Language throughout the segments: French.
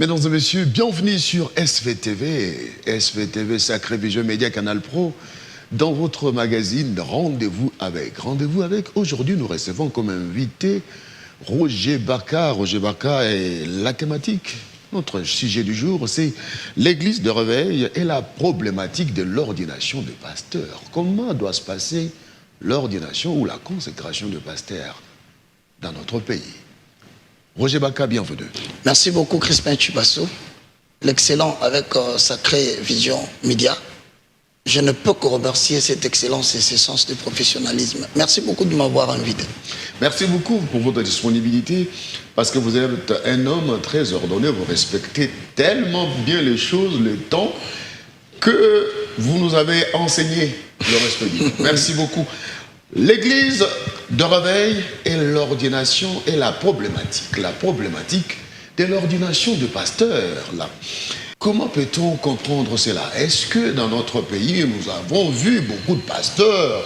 Mesdames et messieurs, bienvenue sur SVTV, SVTV Sacré Vision Média Canal Pro, dans votre magazine Rendez-vous avec. Rendez-vous avec, aujourd'hui nous recevons comme invité Roger Baka. Roger Baka est la thématique. Notre sujet du jour, c'est l'église de réveil et la problématique de l'ordination de pasteurs. Comment doit se passer l'ordination ou la consécration de pasteurs dans notre pays? Roger Baka, bienvenue. Merci beaucoup Crispin Chibasso, l'excellent avec Sacré Vision Média. Je ne peux que remercier cette excellence et ce sens de professionnalisme. Merci beaucoup de m'avoir invité. Merci beaucoup pour votre disponibilité, parce que vous êtes un homme très ordonné, vous respectez tellement bien les choses, le temps, que vous nous avez enseigné le respect du temps. Merci beaucoup. L'église de réveil et l'ordination et la problématique de l'ordination de pasteurs. Là. Comment peut-on comprendre cela? Est-ce que dans notre pays, nous avons vu beaucoup de pasteurs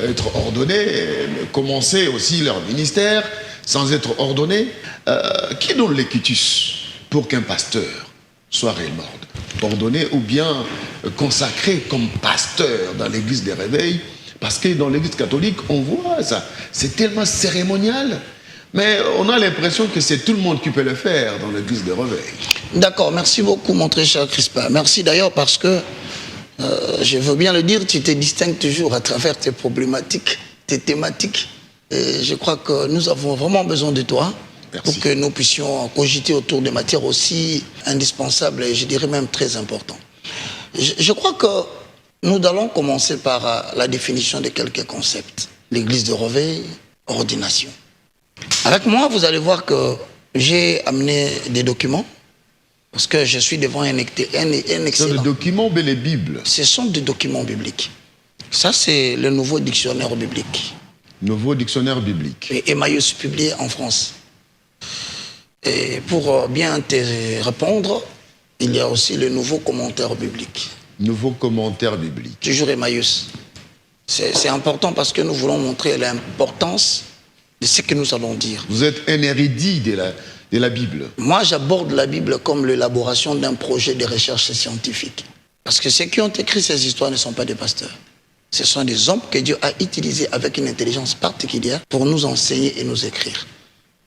être ordonnés, commencer aussi leur ministère sans être ordonnés? Qui donne l'équitus pour qu'un pasteur soit réellement ordonné ou bien consacré comme pasteur dans l'église des réveils? Parce que dans l'église catholique, on voit ça. C'est tellement cérémonial. Mais on a l'impression que c'est tout le monde qui peut le faire dans l'église des réveils. D'accord, merci beaucoup mon très cher Crispin. Merci d'ailleurs parce que, je veux bien le dire, tu te distingues toujours à travers tes problématiques, tes thématiques. Et je crois que nous avons vraiment besoin de toi. Merci. Pour que nous puissions cogiter autour de matières aussi indispensables et je dirais même très importantes. Je crois que nous allons commencer par la définition de quelques concepts. L'église de réveil, ordination. Avec moi, vous allez voir que j'ai amené des documents parce que je suis devant un excellent... Ce sont des documents ou les Bibles? Ce sont des documents bibliques. Ça, c'est le nouveau dictionnaire biblique. Nouveau dictionnaire biblique. Et Emmaüs, publié en France. Et pour bien te répondre, il y a aussi le nouveau commentaire biblique. Nouveau commentaire biblique. Toujours Emmaüs. C'est important parce que nous voulons montrer l'importance de ce que nous allons dire. Vous êtes un érudit de la Bible. Moi, j'aborde la Bible comme l'élaboration d'un projet de recherche scientifique. Parce que ceux qui ont écrit ces histoires ne sont pas des pasteurs. Ce sont des hommes que Dieu a utilisés avec une intelligence particulière pour nous enseigner et nous écrire.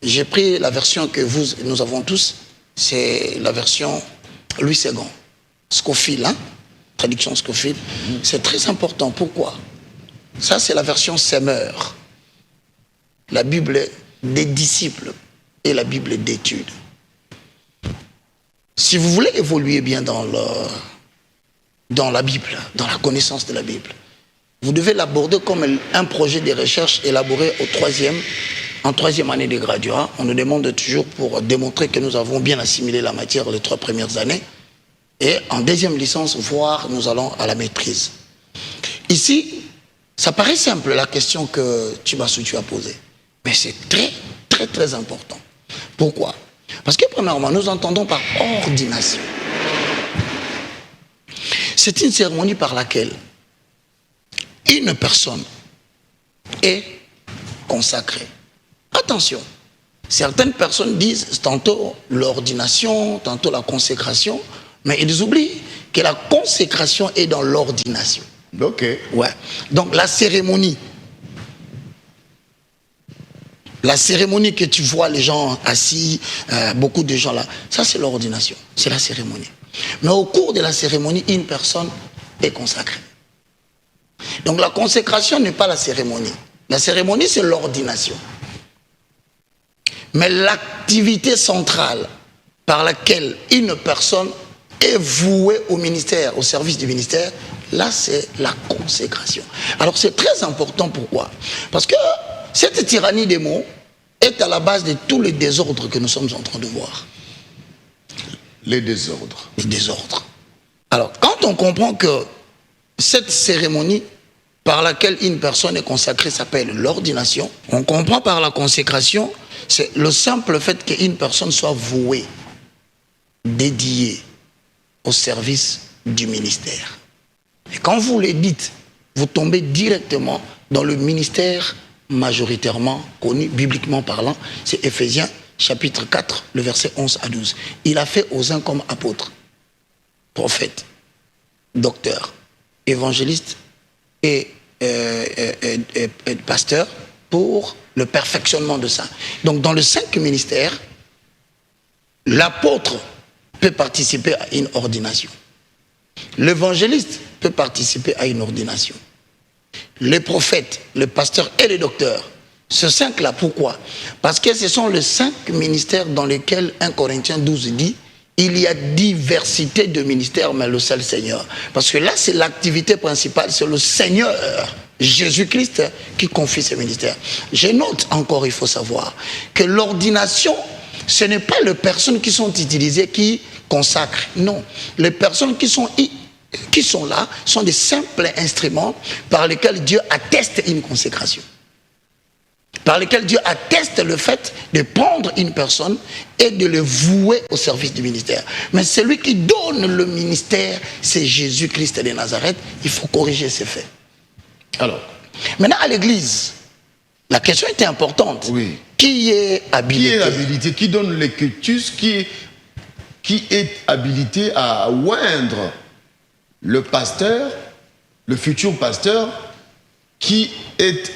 J'ai pris la version que nous avons tous, c'est la version Louis II. Scofield, hein? Traduction Scofield. C'est très important. Pourquoi? Ça, c'est la version Semeur. La Bible des disciples et la Bible d'études. Si vous voulez évoluer bien dans la Bible, dans la connaissance de la Bible, vous devez l'aborder comme un projet de recherche élaboré en troisième année de graduat. On nous demande toujours pour démontrer que nous avons bien assimilé la matière les 3 premières années. Et en deuxième licence, voire nous allons à la maîtrise. Ici, ça paraît simple la question que tu as posée. Mais c'est très, très, très important. Pourquoi? Parce que premièrement, nous entendons par ordination. C'est une cérémonie par laquelle une personne est consacrée. Attention, certaines personnes disent tantôt l'ordination, tantôt la consécration, mais ils oublient que la consécration est dans l'ordination. Ok. Ouais. Donc la cérémonie que tu vois les gens assis, beaucoup de gens là, ça c'est l'ordination, c'est la cérémonie. Mais au cours de la cérémonie, une personne est consacrée. Donc la consécration n'est pas la cérémonie. La cérémonie c'est l'ordination. Mais l'activité centrale par laquelle une personne est vouée au ministère, au service du ministère, là c'est la consécration. Alors c'est très important, pourquoi? Parce que cette tyrannie des mots est à la base de tous les désordres que nous sommes en train de voir. Les désordres. Les désordres. Alors, quand on comprend que cette cérémonie par laquelle une personne est consacrée s'appelle l'ordination, on comprend par la consécration, c'est le simple fait qu'une personne soit vouée, dédiée au service du ministère. Et quand vous le dites, vous tombez directement dans le ministère majoritairement connu, bibliquement parlant, c'est Éphésiens chapitre 4, le verset 11 à 12. Il a fait aux uns comme apôtres, prophètes, docteurs, évangélistes et pasteurs pour le perfectionnement de ça. Donc dans les 5 ministères, l'apôtre peut participer à une ordination. L'évangéliste peut participer à une ordination. Les prophètes, le pasteur et les docteurs. Ce 5-là, pourquoi? Parce que ce sont les 5 ministères dans lesquels 1 Corinthiens 12 dit il y a diversité de ministères, mais le seul Seigneur. Parce que là, c'est l'activité principale, c'est le Seigneur, Jésus-Christ, qui confie ce ministère. Je note encore, il faut savoir, que l'ordination, ce n'est pas les personnes qui sont utilisées qui consacrent. Non, les personnes qui sont là sont des simples instruments par lesquels Dieu atteste une consécration. Par lesquels Dieu atteste le fait de prendre une personne et de le vouer au service du ministère. Mais celui qui donne le ministère, c'est Jésus-Christ de Nazareth. Il faut corriger ces faits. Alors, maintenant à l'église, la question était importante. Oui. Qui est habilité? Qui est habilité? Qui donne les cultus? Qui est habilité à oindre le pasteur, le futur pasteur, qui est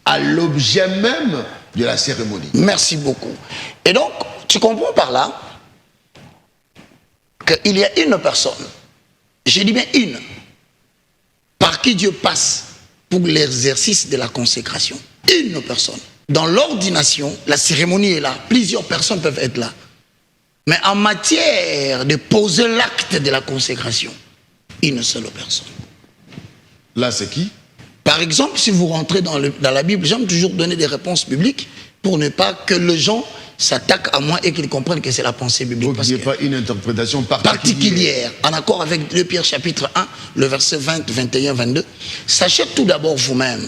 à l'objet même de la cérémonie? Merci beaucoup. Et donc, tu comprends par là qu'il y a une personne, je dis bien une, par qui Dieu passe pour l'exercice de la consécration. Une personne. Dans l'ordination, la cérémonie est là. Plusieurs personnes peuvent être là. Mais en matière de poser l'acte de la consécration, une seule personne. Là, c'est qui? Par exemple, si vous rentrez dans la Bible, j'aime toujours donner des réponses bibliques pour ne pas que les gens s'attaquent à moi et qu'ils comprennent que c'est la pensée biblique. Donc, il n'y a pas une interprétation particulière. En accord avec 2 Pierre chapitre 1, le verset 20, 21, 22. Sachez tout d'abord vous-même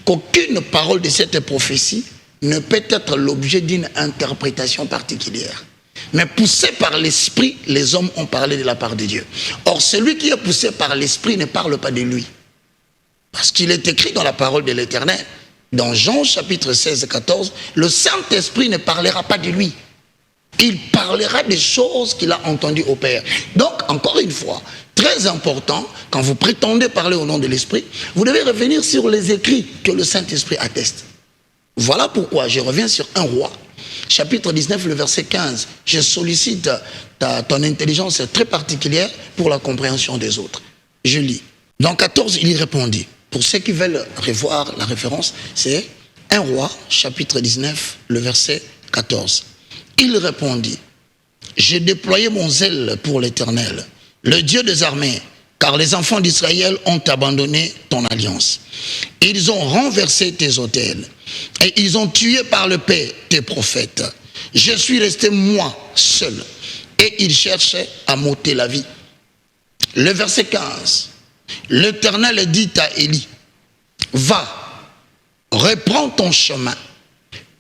qu'aucune parole de cette prophétie ne peut être l'objet d'une interprétation particulière. Mais poussé par l'esprit, les hommes ont parlé de la part de Dieu. Or, celui qui est poussé par l'esprit ne parle pas de lui. Parce qu'il est écrit dans la parole de l'Éternel, dans Jean chapitre 16 et 14, le Saint-Esprit ne parlera pas de lui. Il parlera des choses qu'il a entendues au Père. Donc, encore une fois, très important, quand vous prétendez parler au nom de l'Esprit, vous devez revenir sur les écrits que le Saint-Esprit atteste. Voilà pourquoi je reviens sur 1 Roi, chapitre 19, le verset 15. Je sollicite ton intelligence très particulière pour la compréhension des autres. Je lis. Dans 14, il y répondit. Pour ceux qui veulent revoir la référence, c'est 1 Roi, chapitre 19, le verset 14. Il répondit, j'ai déployé mon zèle pour l'Éternel, le Dieu des armées, car les enfants d'Israël ont abandonné ton alliance. Ils ont renversé tes autels et ils ont tué par le paix tes prophètes. Je suis resté moi seul et ils cherchaient à m'ôter la vie. Le verset 15. L'Éternel dit à Élie, va, reprends ton chemin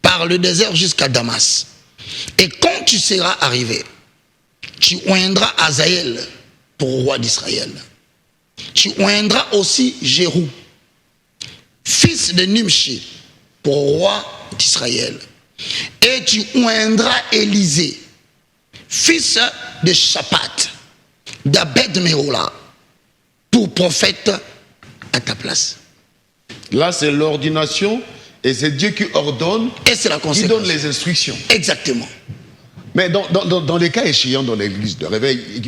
par le désert jusqu'à Damas. Et quand tu seras arrivé, tu oindras Azaël pour roi d'Israël. Tu oindras aussi Jérou, fils de Nimshi, pour roi d'Israël. Et tu oindras Élisée, fils de Shaphat, d'Abed-Mehola, pour prophète à ta place. Là, c'est l'ordination et c'est Dieu qui ordonne et c'est la conséquence. Qui donne les instructions. Exactement. Mais dans les cas échéants dans l'église de réveil,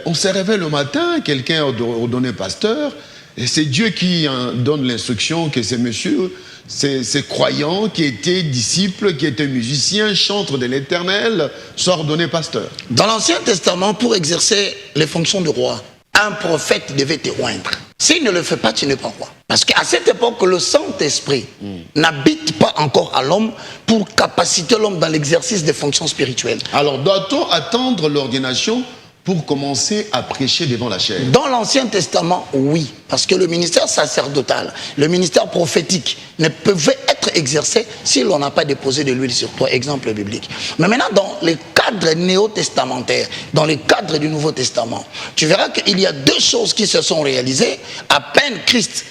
on se réveille le matin, quelqu'un a ordonné pasteur, et c'est Dieu qui donne l'instruction que ces messieurs, ces croyants qui étaient disciples, qui étaient musiciens, chantres de l'Éternel, soient ordonnés pasteurs. Dans l'Ancien Testament, pour exercer les fonctions de roi, un prophète devait te oindre. S'il ne le fait pas, tu n'es pas roi. Parce qu'à cette époque, le Saint-Esprit n'habite pas encore à l'homme pour capaciter l'homme dans l'exercice des fonctions spirituelles. Alors, doit-on attendre l'ordination pour commencer à prêcher devant la chair? Dans l'Ancien Testament, oui. Parce que le ministère sacerdotal, le ministère prophétique ne pouvait être exercé si l'on n'a pas déposé de l'huile sur toi. Exemple biblique. Mais maintenant, dans les cadres néo-testamentaires, dans les cadres du Nouveau Testament, tu verras qu'il y a 2 choses qui se sont réalisées. À peine Christ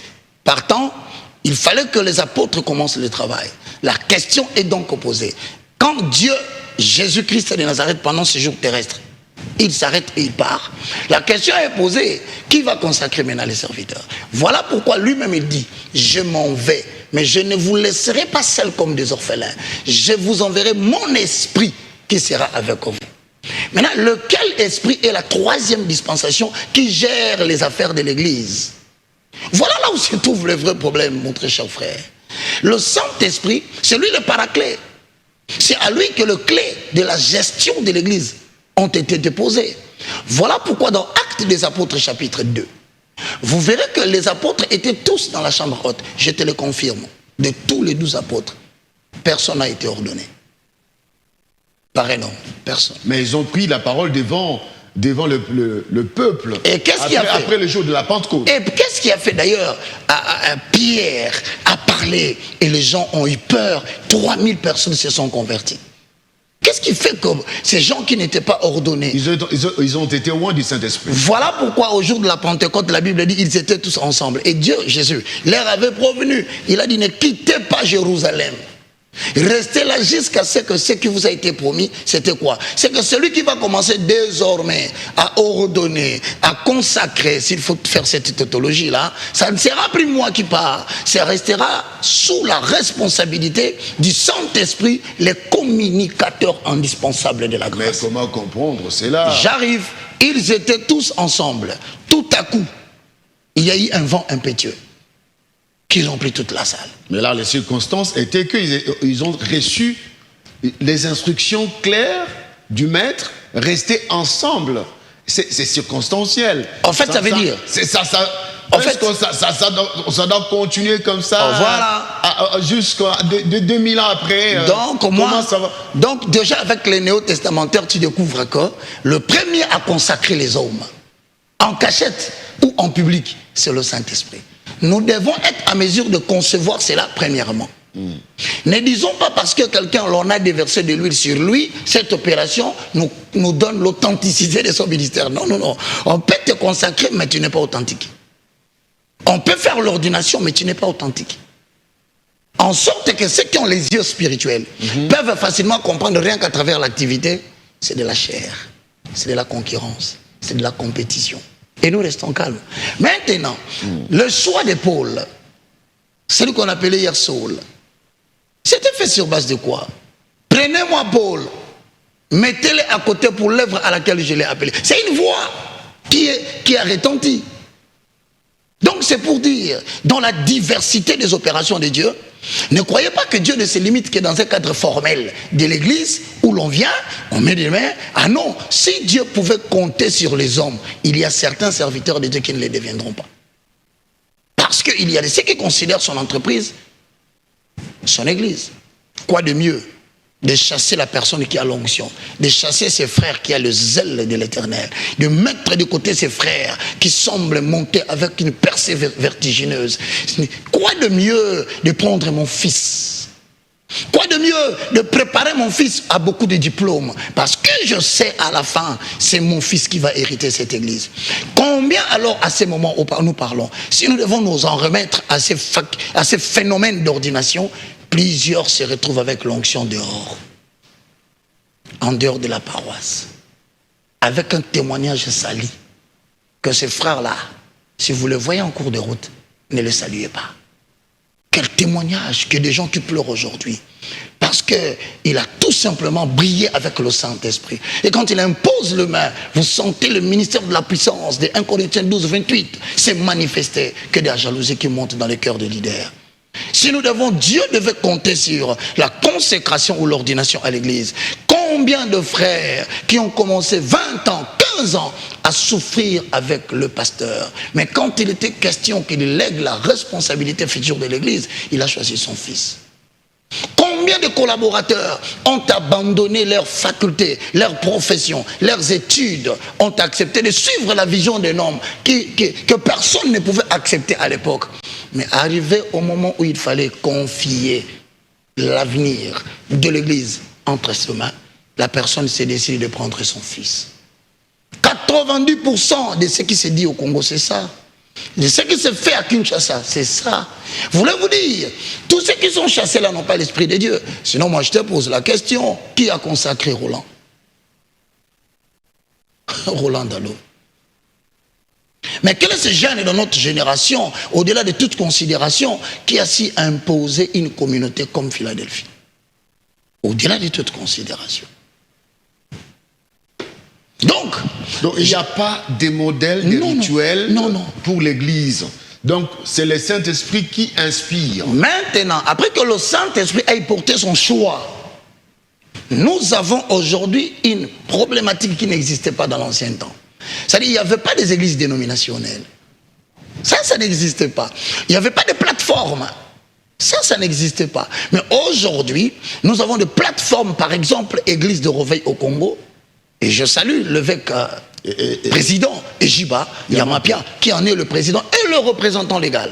partant, il fallait que les apôtres commencent le travail. La question est donc posée. Quand Dieu, Jésus-Christ de Nazareth, pendant ce jour terrestre, il s'arrête et il part, la question est posée, qui va consacrer maintenant les serviteurs? Voilà pourquoi lui-même il dit, je m'en vais, mais je ne vous laisserai pas seuls comme des orphelins. Je vous enverrai mon esprit qui sera avec vous. Maintenant, lequel esprit est la troisième dispensation qui gère les affaires de l'Église? Voilà là où se trouve le vrai problème, mon très cher frère. Le Saint-Esprit, c'est lui le paraclet. C'est à lui que les clés de la gestion de l'Église ont été déposées. Voilà pourquoi dans Actes des Apôtres chapitre 2, vous verrez que les apôtres étaient tous dans la chambre haute. Je te le confirme. De tous les 12 apôtres, personne n'a été ordonné. Par un homme, personne. Mais ils ont pris la parole devant le peuple. Et qu'est-ce qui a fait? Après le jour de la Pentecôte. Et qu'est-ce qui a fait d'ailleurs à Pierre à parler et les gens ont eu peur? 3000 personnes se sont converties. Qu'est-ce qui fait que ces gens qui n'étaient pas ordonnés, ils ont été loin du Saint-Esprit. Voilà pourquoi au jour de la Pentecôte, la Bible dit ils étaient tous ensemble. Et Dieu, Jésus, leur avait prévenu. Il a dit ne quittez pas Jérusalem. Restez là jusqu'à ce que ce qui vous a été promis, c'était quoi? C'est que celui qui va commencer désormais à ordonner, à consacrer, s'il faut faire cette tautologie-là, ça ne sera plus moi qui pars, ça restera sous la responsabilité du Saint-Esprit, les communicateurs indispensables de la grâce. Mais comment comprendre cela? J'arrive, ils étaient tous ensemble. Tout à coup, il y a eu un vent impétueux qui remplit toute la salle. Mais là, les circonstances étaient qu'ils ont reçu les instructions claires du maître, rester ensemble. C'est circonstanciel. En fait, ça veut dire... En fait, ça doit continuer comme ça. Voilà. Jusqu'à 2000 ans après. Donc, déjà, avec les néo-testamentaires, tu découvres que le premier à consacrer les hommes, en cachette ou en public, c'est le Saint-Esprit. Nous devons être à mesure de concevoir cela premièrement. Ne disons pas parce que quelqu'un l'on a déversé de l'huile sur lui, cette opération nous donne l'authenticité de son ministère. Non, non, non. On peut te consacrer, mais tu n'es pas authentique. On peut faire l'ordination, mais tu n'es pas authentique. En sorte que ceux qui ont les yeux spirituels peuvent facilement comprendre rien qu'à travers l'activité, c'est de la chair, c'est de la concurrence, c'est de la compétition. Et nous restons calmes. Maintenant, le choix de Paul, celui qu'on appelait hier Saul, c'était fait sur base de quoi? Prenez-moi Paul, mettez-le à côté pour l'œuvre à laquelle je l'ai appelé. C'est une voix qui a retenti. Donc c'est pour dire, dans la diversité des opérations de Dieu, ne croyez pas que Dieu ne se limite que dans un cadre formel de l'église où l'on vient, on met des mains. Ah non, si Dieu pouvait compter sur les hommes, il y a certains serviteurs de Dieu qui ne les deviendront pas. Parce qu'il y a ceux qui considèrent son entreprise, son église. Quoi de mieux de chasser la personne qui a l'onction, de chasser ses frères qui a le zèle de l'éternel, de mettre de côté ses frères qui semblent monter avec une percée vertigineuse. Quoi de mieux de prendre mon fils? Quoi de mieux de préparer mon fils à beaucoup de diplômes? Parce que je sais à la fin, c'est mon fils qui va hériter cette église. Combien alors à ces moments où nous parlons, si nous devons nous en remettre à ces phénomènes d'ordination, plusieurs se retrouvent avec l'onction dehors, en dehors de la paroisse, avec un témoignage sali, que ces frères-là, si vous le voyez en cours de route, ne le saluez pas. Quel témoignage que des gens qui pleurent aujourd'hui, parce qu'il a tout simplement brillé avec le Saint-Esprit. Et quand il impose le main, vous sentez le ministère de la puissance de 1 Corinthiens 12, 28, c'est manifesté que de la jalousie qui monte dans les cœurs des leaders. Si nous devons, Dieu devait compter sur la consécration ou l'ordination à l'église. Combien de frères qui ont commencé 20 ans, 15 ans à souffrir avec le pasteur. Mais quand il était question qu'il lègue la responsabilité future de l'église, il a choisi son fils. Combien de collaborateurs ont abandonné leurs facultés, leurs professions, leurs études, ont accepté de suivre la vision d'un homme que personne ne pouvait accepter à l'époque. Mais arrivé au moment où il fallait confier l'avenir de l'église entre ses mains, la personne s'est décidée de prendre son fils. 90% de ce qui se dit au Congo, c'est ça. Et ce qui se fait à Kinshasa, c'est ça. Voulez-vous dire, tous ceux qui sont chassés là n'ont pas l'esprit de Dieu. Sinon, moi je te pose la question, qui a consacré Roland? Roland Dalo. Mais quel est ce jeune de notre génération, au-delà de toute considération, qui a si imposé une communauté comme Philadelphie? Au-delà de toute considération. Donc il n'y a pas de modèle, de rituel pour l'Église. Donc, c'est le Saint-Esprit qui inspire. Maintenant, après que le Saint-Esprit ait porté son choix, nous avons aujourd'hui une problématique qui n'existait pas dans l'ancien temps. C'est-à-dire qu'il n'y avait pas des églises dénominationnelles. Ça n'existait pas. Il n'y avait pas de plateforme. Ça n'existait pas. Mais aujourd'hui, nous avons des plateformes, par exemple, Église de Réveil au Congo. Et je salue l'évêque président Ejiba Yamapia, qui en est le président et le représentant légal.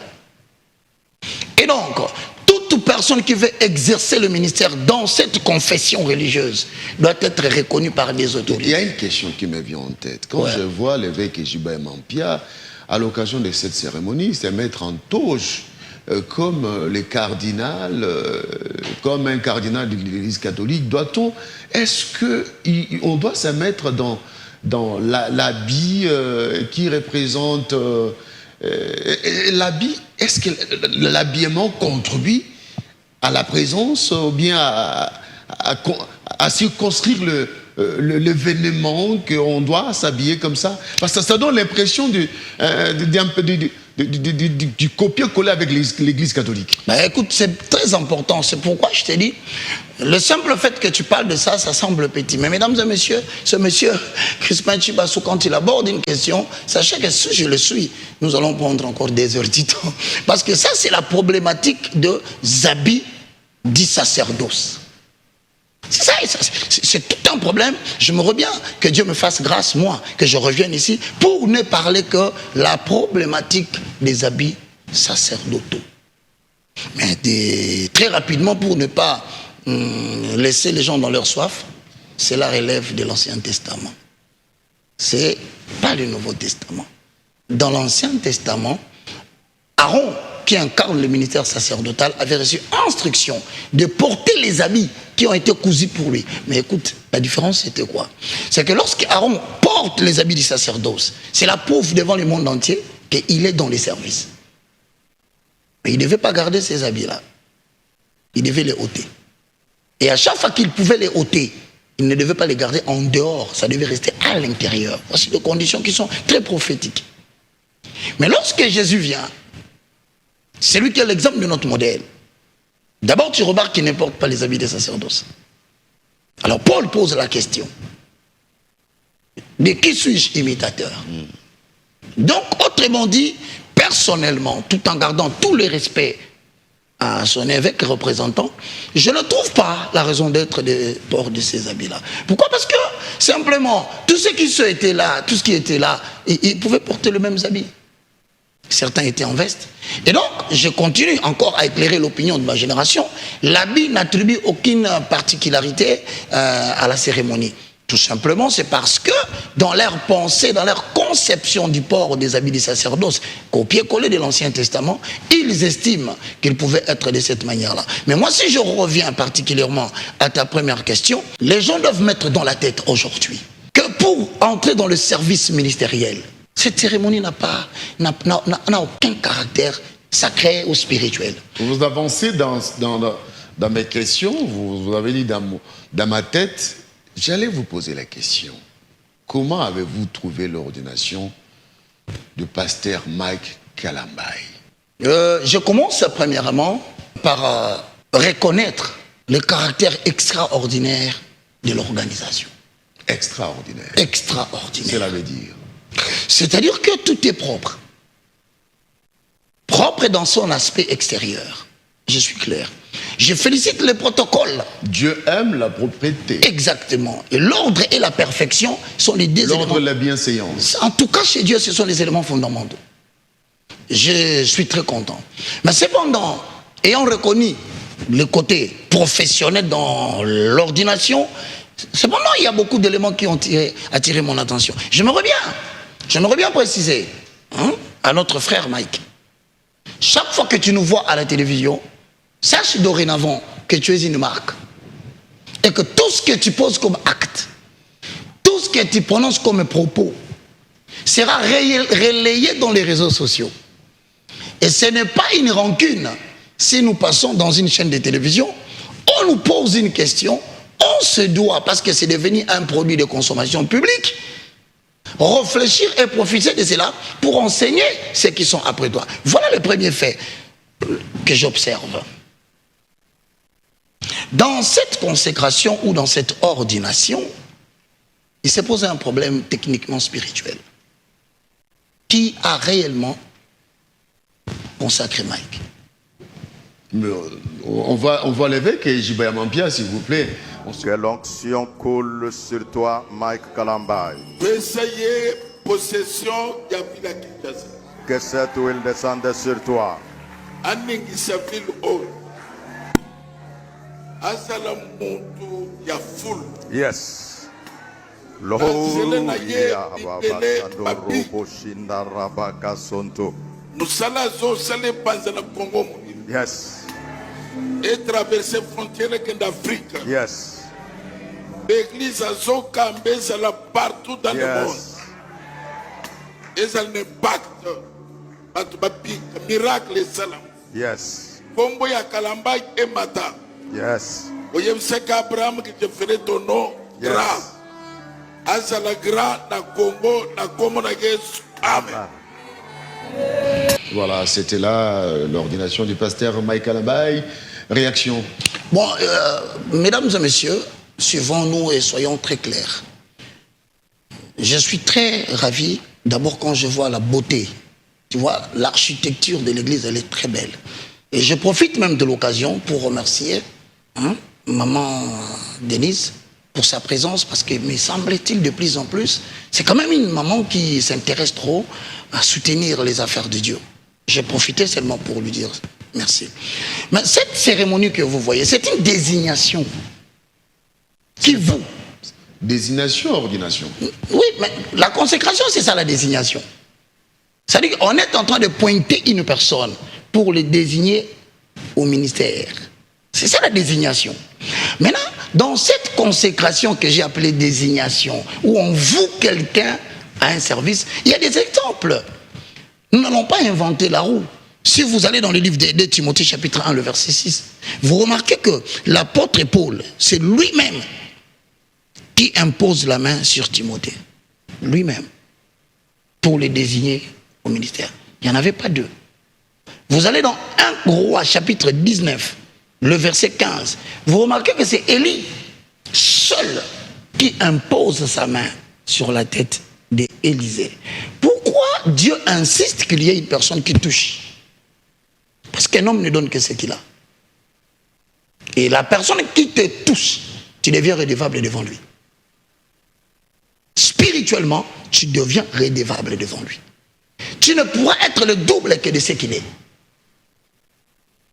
Et donc, toute personne qui veut exercer le ministère dans cette confession religieuse doit être reconnue par des autorités. Il y a une question qui me vient en tête. Quand je vois l'évêque Ejiba Yamapia, à l'occasion de cette cérémonie, se mettre en toge comme les cardinals, comme un cardinal de l'Église catholique, est-ce qu'on doit se mettre dans l'habit qui représente l'habit? Est-ce que l'habillement contribue à la présence ou bien à circonscrire l'événement qu'on doit s'habiller comme ça? Parce que ça donne l'impression du copier-coller avec l'Église catholique. Ben écoute, c'est très important. C'est pourquoi je t'ai dit, le simple fait que tu parles de ça, ça semble petit. Mais mesdames et messieurs, ce monsieur Crispin Chibassou, quand il aborde une question, sachez que si je le suis, nous allons prendre encore des heures du temps. Parce que ça, c'est la problématique de habits du sacerdoce. C'est ça, c'est tout un problème. Je me reviens, que Dieu me fasse grâce, moi, que je revienne ici, pour ne parler que la problématique des habits sacerdotaux. Mais très rapidement, pour ne pas laisser les gens dans leur soif, cela relève de l'Ancien Testament. C'est pas le Nouveau Testament. Dans l'Ancien Testament, Aaron, qui incarne le ministère sacerdotal, avait reçu instruction de porter les habits qui ont été cousus pour lui. Mais écoute, la différence c'était quoi? C'est que lorsqu'Aaron porte les habits du sacerdoce, c'est la preuve devant le monde entier qu'il est dans les services. Mais il ne devait pas garder ces habits-là. Il devait les ôter. Et à chaque fois qu'il pouvait les ôter, il ne devait pas les garder en dehors. Ça devait rester à l'intérieur. Voici des conditions qui sont très prophétiques. Mais lorsque Jésus vient, c'est lui qui est l'exemple de notre modèle. D'abord, tu remarques qu'il ne porte pas les habits des sacerdoces. Alors Paul pose la question. De qui suis-je imitateur? Donc, autrement dit, personnellement, tout en gardant tout le respect à son évêque représentant, je ne trouve pas la raison d'être de port de ces habits-là. Pourquoi? Parce que, simplement, tous ceux qui étaient là, tout ce qui était là, ils pouvaient porter les mêmes habits. Certains étaient en veste. Et donc, je continue encore à éclairer l'opinion de ma génération. L'habit n'attribue aucune particularité à la cérémonie. Tout simplement, c'est parce que dans leur pensée, dans leur conception du port des habits du sacerdoce, copier-coller de l'Ancien Testament, ils estiment qu'ils pouvaient être de cette manière-là. Mais moi, si je reviens particulièrement à ta première question, les gens doivent mettre dans la tête aujourd'hui que pour entrer dans le service ministériel, cette cérémonie n'a aucun caractère sacré ou spirituel. Vous avancez dans mes questions, vous avez dit dans ma tête, j'allais vous poser la question. Comment avez-vous trouvé l'ordination de pasteur Mike Kalambaye? Je commence premièrement par reconnaître le caractère extraordinaire de l'organisation. Extraordinaire. Extraordinaire. Cela veut dire? C'est-à-dire que tout est propre. Propre dans son aspect extérieur. Je suis clair. Je félicite le protocole. Dieu aime la propreté. Exactement. Et l'ordre et la perfection sont les deux éléments. L'ordre et la bienséance. En tout cas, chez Dieu, ce sont les éléments fondamentaux. Je suis très content. Mais cependant, ayant reconnu le côté professionnel dans l'ordination, cependant, il y a beaucoup d'éléments qui ont attiré mon attention. J'aimerais bien préciser. à notre frère Mike. Chaque fois que tu nous vois à la télévision, sache dorénavant que tu es une marque. Et que tout ce que tu poses comme acte, tout ce que tu prononces comme propos, sera relayé dans les réseaux sociaux. Et ce n'est pas une rancune. Si nous passons dans une chaîne de télévision, on nous pose une question, on se doit, parce que c'est devenu un produit de consommation publique, réfléchir et profiter de cela pour enseigner ceux qui sont après toi. Voilà le premier fait que j'observe. Dans cette consécration ou dans cette ordination, il s'est posé un problème techniquement spirituel. Qui a réellement consacré Mike? Mais on va l'évêque et Jibaya Mampia, s'il vous plaît. Que l'onction coule sur toi, Mike Kalambay. Possession Que cette huile descende sur toi. Yes. Yes. Et traverser frontière d'Afrique. Yes. L'église a zokambé partout dans le monde. Et ça n'impacte pas miracle et salam. Yes. Combo ya Kalamba et Mata. Yes. Oyem seka Abraham qui te ferait ton nom grand. Azala grand na Congo na Congo na Yesu. Amen. Voilà, c'était là l'ordination du pasteur Mike Kalambay. Réaction. Bon, mesdames et messieurs, suivons-nous et soyons très clairs. Je suis très ravi, d'abord quand je vois la beauté. Tu vois, l'architecture de l'église, elle est très belle. Et je profite même de l'occasion pour remercier maman Denise pour sa présence, parce que me semble-t-il de plus en plus, c'est quand même une maman qui s'intéresse trop à soutenir les affaires de Dieu. J'ai profité seulement pour lui dire merci. Mais cette cérémonie que vous voyez, c'est une désignation qui vous... Désignation, ordination. Oui, mais la consécration, c'est ça la désignation. C'est-à-dire qu'on est en train de pointer une personne pour le désigner au ministère. C'est ça la désignation. Maintenant, dans cette consécration que j'ai appelée désignation, où on voue quelqu'un à un service, il y a des exemples. Nous n'allons pas inventer la roue. Si vous allez dans le livre de Timothée chapitre 1, le verset 6, vous remarquez que l'apôtre Paul, c'est lui-même qui impose la main sur Timothée. Lui-même. Pour le désigner au ministère. Il n'y en avait pas deux. Vous allez dans 1 Roi chapitre 19, le verset 15. Vous remarquez que c'est Élie seul qui impose sa main sur la tête d'Élisée. Pourquoi Dieu insiste qu'il y ait une personne qui touche? Parce qu'un homme ne donne que ce qu'il a. Et la personne qui te touche, tu deviens redevable devant lui. Spirituellement, tu deviens redevable devant lui. Tu ne pourras être le double que de ce qu'il est.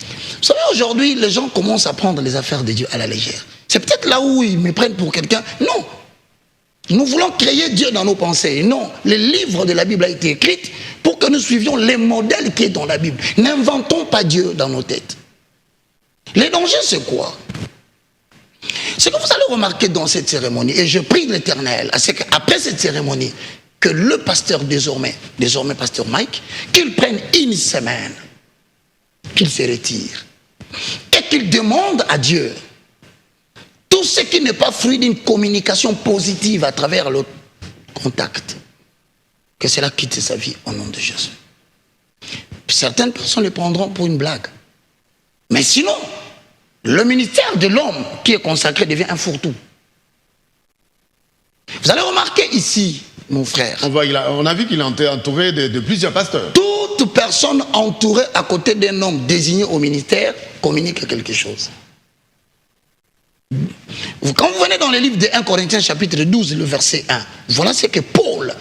Vous savez, aujourd'hui, les gens commencent à prendre les affaires de Dieu à la légère. C'est peut-être là où ils me prennent pour quelqu'un. Non. Nous voulons créer Dieu dans nos pensées. Non. Le livre de la Bible a été écrit pour que nous suivions les modèles qui sont dans la Bible. N'inventons pas Dieu dans nos têtes. Les dangers, c'est quoi? Ce que vous allez remarquer dans cette cérémonie, et je prie l'Éternel, c'est qu'après cette cérémonie, que le pasteur désormais pasteur Mike, qu'il prenne une semaine, qu'il se retire, et qu'il demande à Dieu tout ce qui n'est pas fruit d'une communication positive à travers le contact, que cela quitte sa vie au nom de Jésus. Certaines personnes le prendront pour une blague. Mais sinon, le ministère de l'homme qui est consacré devient un fourre-tout. Vous allez remarquer ici, mon frère. On a vu qu'il est entouré de plusieurs pasteurs. Toute personne entourée à côté d'un homme désigné au ministère communique quelque chose. Quand vous venez dans le livre de 1 Corinthiens chapitre 12, le verset 1, voilà ce que Paul,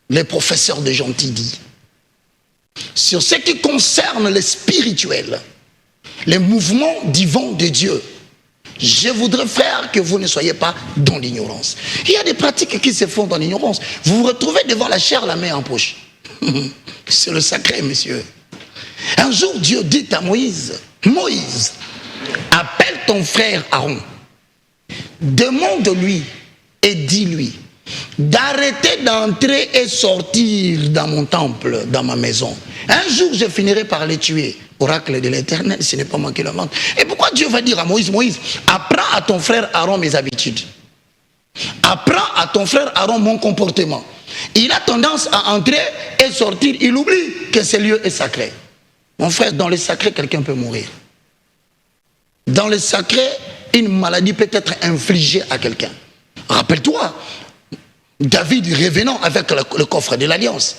le professeur de gentil, dit. Sur ce qui concerne le spirituel, les mouvements divins de Dieu, je voudrais, frère, que vous ne soyez pas dans l'ignorance. Il y a des pratiques qui se font dans l'ignorance. Vous vous retrouvez devant la chair, la main en poche. C'est le sacré, monsieur. Un jour, Dieu dit à Moïse, Moïse, appelle ton frère Aaron, demande-lui et dis-lui d'arrêter d'entrer et sortir dans mon temple, dans ma maison. Un jour, je finirai par les tuer. Oracle de l'Éternel, ce n'est pas moi qui le vante. Et pourquoi Dieu va dire à Moïse, Moïse, apprends à ton frère Aaron mes habitudes. Apprends à ton frère Aaron mon comportement. Il a tendance à entrer et sortir. Il oublie que ce lieu est sacré. Mon frère, dans le sacré, quelqu'un peut mourir. Dans le sacré, une maladie peut être infligée à quelqu'un. Rappelle-toi, David revenant avec le coffre de l'Alliance.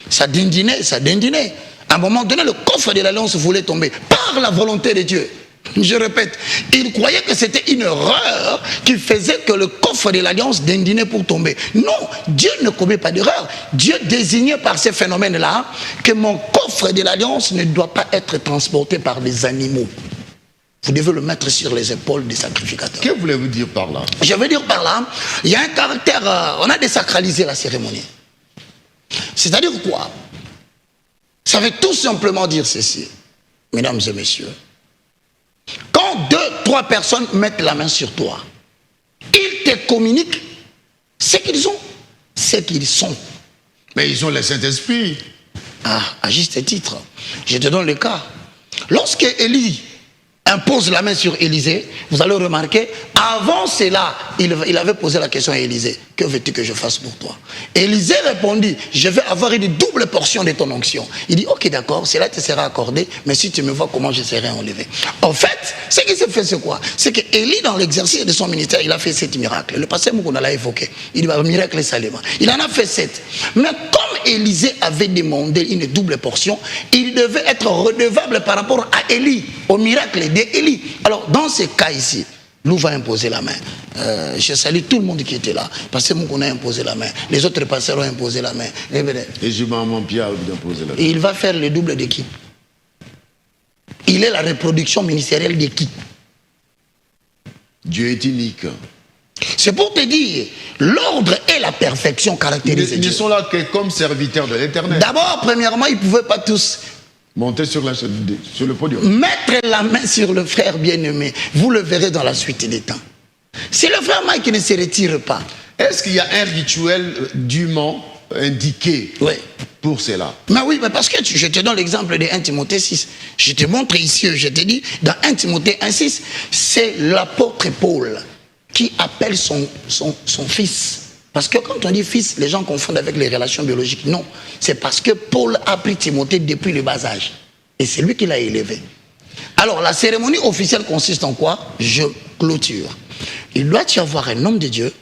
Ça dindinait, ça dindinait. À un moment donné, le coffre de l'Alliance voulait tomber par la volonté de Dieu. Je répète, il croyait que c'était une erreur qui faisait que le coffre de l'Alliance dindinait pour tomber. Non, Dieu ne commet pas d'erreur. Dieu désignait par ces phénomènes-là que mon coffre de l'Alliance ne doit pas être transporté par des animaux. Vous devez le mettre sur les épaules des sacrificateurs. Que voulez-vous dire par là? Je veux dire par là, il y a un caractère, on a désacralisé la cérémonie. C'est-à-dire quoi? Ça veut tout simplement dire ceci, mesdames et messieurs. Quand 2, 3 personnes mettent la main sur toi, ils te communiquent ce qu'ils ont, ce qu'ils sont. Mais ils ont le Saint-Esprit. Ah, à juste titre, je te donne le cas. Lorsque Élie impose la main sur Élisée, vous allez remarquer, avant cela, il avait posé la question à Élisée, que veux-tu que je fasse pour toi? Élisée répondit, je vais avoir une double portion de ton onction. Il dit, ok d'accord, cela te sera accordé, mais si tu me vois comment je serai enlevé. En fait, ce qui s'est fait, c'est quoi? C'est que Élie, dans l'exercice de son ministère, il a fait 7 miracles. Le pasteur Moukouna l'a évoqué. Il dit, miracle salement. Il en a fait 7. Mais comme Élisée avait demandé une double portion, il devait être redevable par rapport à Élie, au miracle d'Élie. Alors, dans ce cas ici, nous va imposer la main. Je salue tout le monde qui était là. Parce que nous, on a imposé la main. Les autres pasteurs ont imposé la main. Et je m'en Pierre a imposé la main. Et il va faire le double de qui? Il est la reproduction ministérielle de qui? Dieu est unique. C'est pour te dire, l'ordre et la perfection caractérisent Ils Dieu. ne sont là que comme serviteurs de l'Éternel. D'abord, premièrement, ils ne pouvaient pas tous monter sur le podium. mettre la main sur le frère bien-aimé. Vous le verrez dans la suite des temps. Si le frère Mike ne se retire pas. Est-ce qu'il y a un rituel dûment indiqué Oui. pour cela? Mais oui, mais parce que je te donne l'exemple de 1 Timothée 6. Je te montre ici, je te dis, dans 1 Timothée 1,6, c'est l'apôtre Paul qui appelle son fils. Parce que quand on dit fils, les gens confondent avec les relations biologiques. Non, c'est parce que Paul a pris Timothée depuis le bas âge. Et c'est lui qui l'a élevé. Alors, la cérémonie officielle consiste en quoi? Je clôture. Il doit y avoir un homme de Dieu,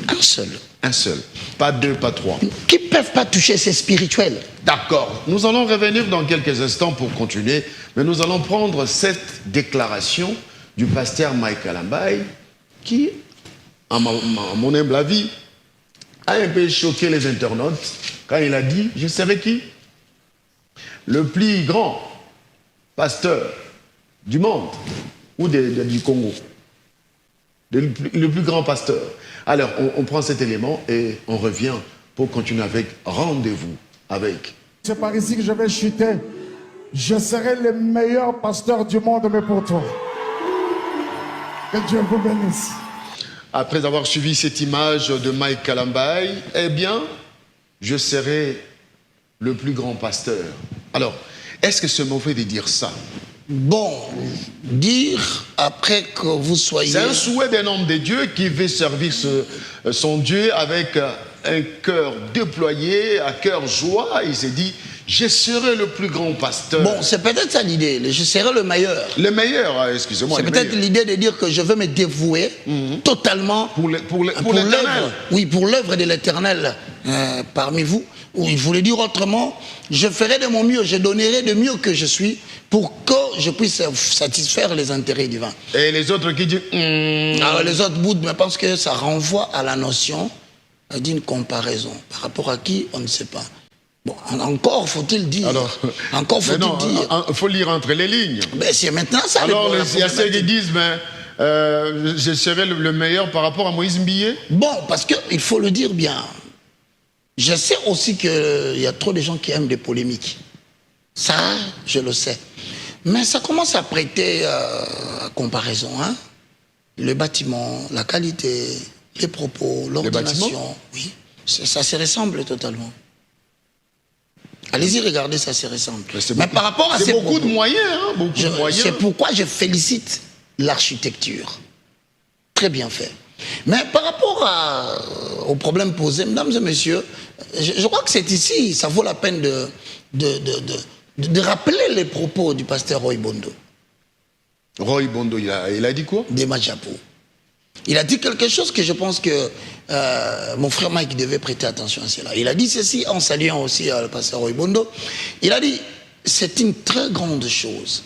un seul. Un seul. Pas 2, pas 3. Qui ne peuvent pas toucher ces spirituels. D'accord. Nous allons revenir dans quelques instants pour continuer. Mais nous allons prendre cette déclaration du pasteur Mike Kalambaye qui, à mon humble avis, a un peu choqué les internautes quand il a dit, je serai qui? Le plus grand pasteur du monde ou du Congo. Le plus grand pasteur. Alors, on prend cet élément et on revient pour continuer avec Rendez-vous avec. C'est par ici que je vais chuter. Je serai le meilleur pasteur du monde, mais pour toi. Que Dieu vous bénisse. Après avoir suivi cette image de Mike Kalambaye, eh bien, je serai le plus grand pasteur. Alors, est-ce que c'est mauvais de dire ça? Bon, dire après que vous soyez... C'est un souhait d'un homme de Dieu qui veut servir son Dieu avec un cœur déployé, un cœur joie. Il s'est dit, je serai le plus grand pasteur. Bon, c'est peut-être ça l'idée, je serai le meilleur. Le meilleur, excusez-moi. C'est peut-être l'idée de dire que je veux me dévouer totalement pour l'Éternel. Oui, pour l'œuvre de l'Éternel parmi vous. Ou il voulait dire autrement, je ferai de mon mieux, je donnerai de mieux que je suis pour que je puisse satisfaire les intérêts divins. Et les autres qui disent... Alors les autres boudent, mais parce que ça renvoie à la notion d'une comparaison. Par rapport à qui, on ne sait pas. Bon, encore faut-il dire. Alors, encore faut-il dire. Il faut lire entre les lignes. Ben, c'est maintenant ça. Alors, il y a ceux qui disent, je serai le meilleur par rapport à Moïse Mbilé. Bon, parce qu'il faut le dire bien. Je sais aussi qu'il y a trop de gens qui aiment des polémiques. Ça, je le sais. Mais ça commence à prêter à comparaison. Hein? Le bâtiment, la qualité, les propos, l'ordination. Oui, ça se ressemble totalement. Allez-y, regardez, ça se ressemble. Mais par rapport à ces beaucoup propos, de moyens, hein, beaucoup de moyens. C'est pourquoi je félicite l'architecture. Très bien fait. Mais par rapport au problème posé, mesdames et messieurs, je crois que c'est ici, ça vaut la peine de rappeler les propos du pasteur Roy Bondo. Roy Bondo, il a dit quoi? Des Majapo. Il a dit quelque chose que je pense que mon frère Mike devait prêter attention à cela. Il a dit ceci en saluant aussi le pasteur Roy Bondo. Il a dit, c'est une très grande chose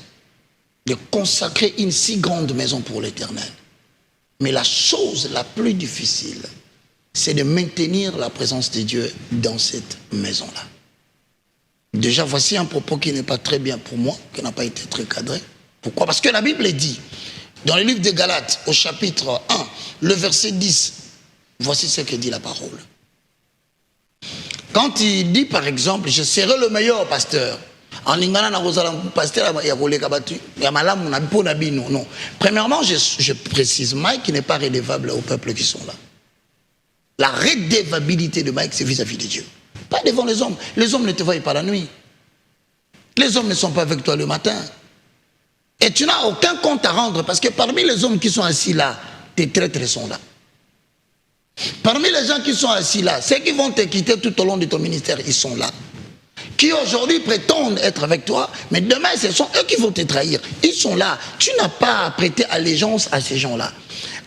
de consacrer une si grande maison pour l'Éternel. Mais la chose la plus difficile, c'est de maintenir la présence de Dieu dans cette maison-là. Déjà, voici un propos qui n'est pas très bien pour moi, qui n'a pas été très cadré. Pourquoi? Parce que la Bible dit, dans le livre de Galates, au chapitre 1, le verset 10, voici ce que dit la parole. Quand il dit, par exemple, je serai le meilleur pasteur, en lingana na kozala pasteur ya koleka batu ya malamu na po na bino, non. Premièrement, je précise, Mike n'est pas redevable au peuple qui sont là. La redevabilité de Mike, c'est vis-à-vis de Dieu. Pas devant les hommes. Les hommes ne te voient pas la nuit. Les hommes ne sont pas avec toi le matin. Et tu n'as aucun compte à rendre parce que parmi les hommes qui sont assis là, tes traîtres sont là. Parmi les gens qui sont assis là, ceux qui vont te quitter tout au long de ton ministère, ils sont là. Qui aujourd'hui prétendent être avec toi, mais demain ce sont eux qui vont te trahir. Ils sont là. Tu n'as pas à prêter allégeance à ces gens-là.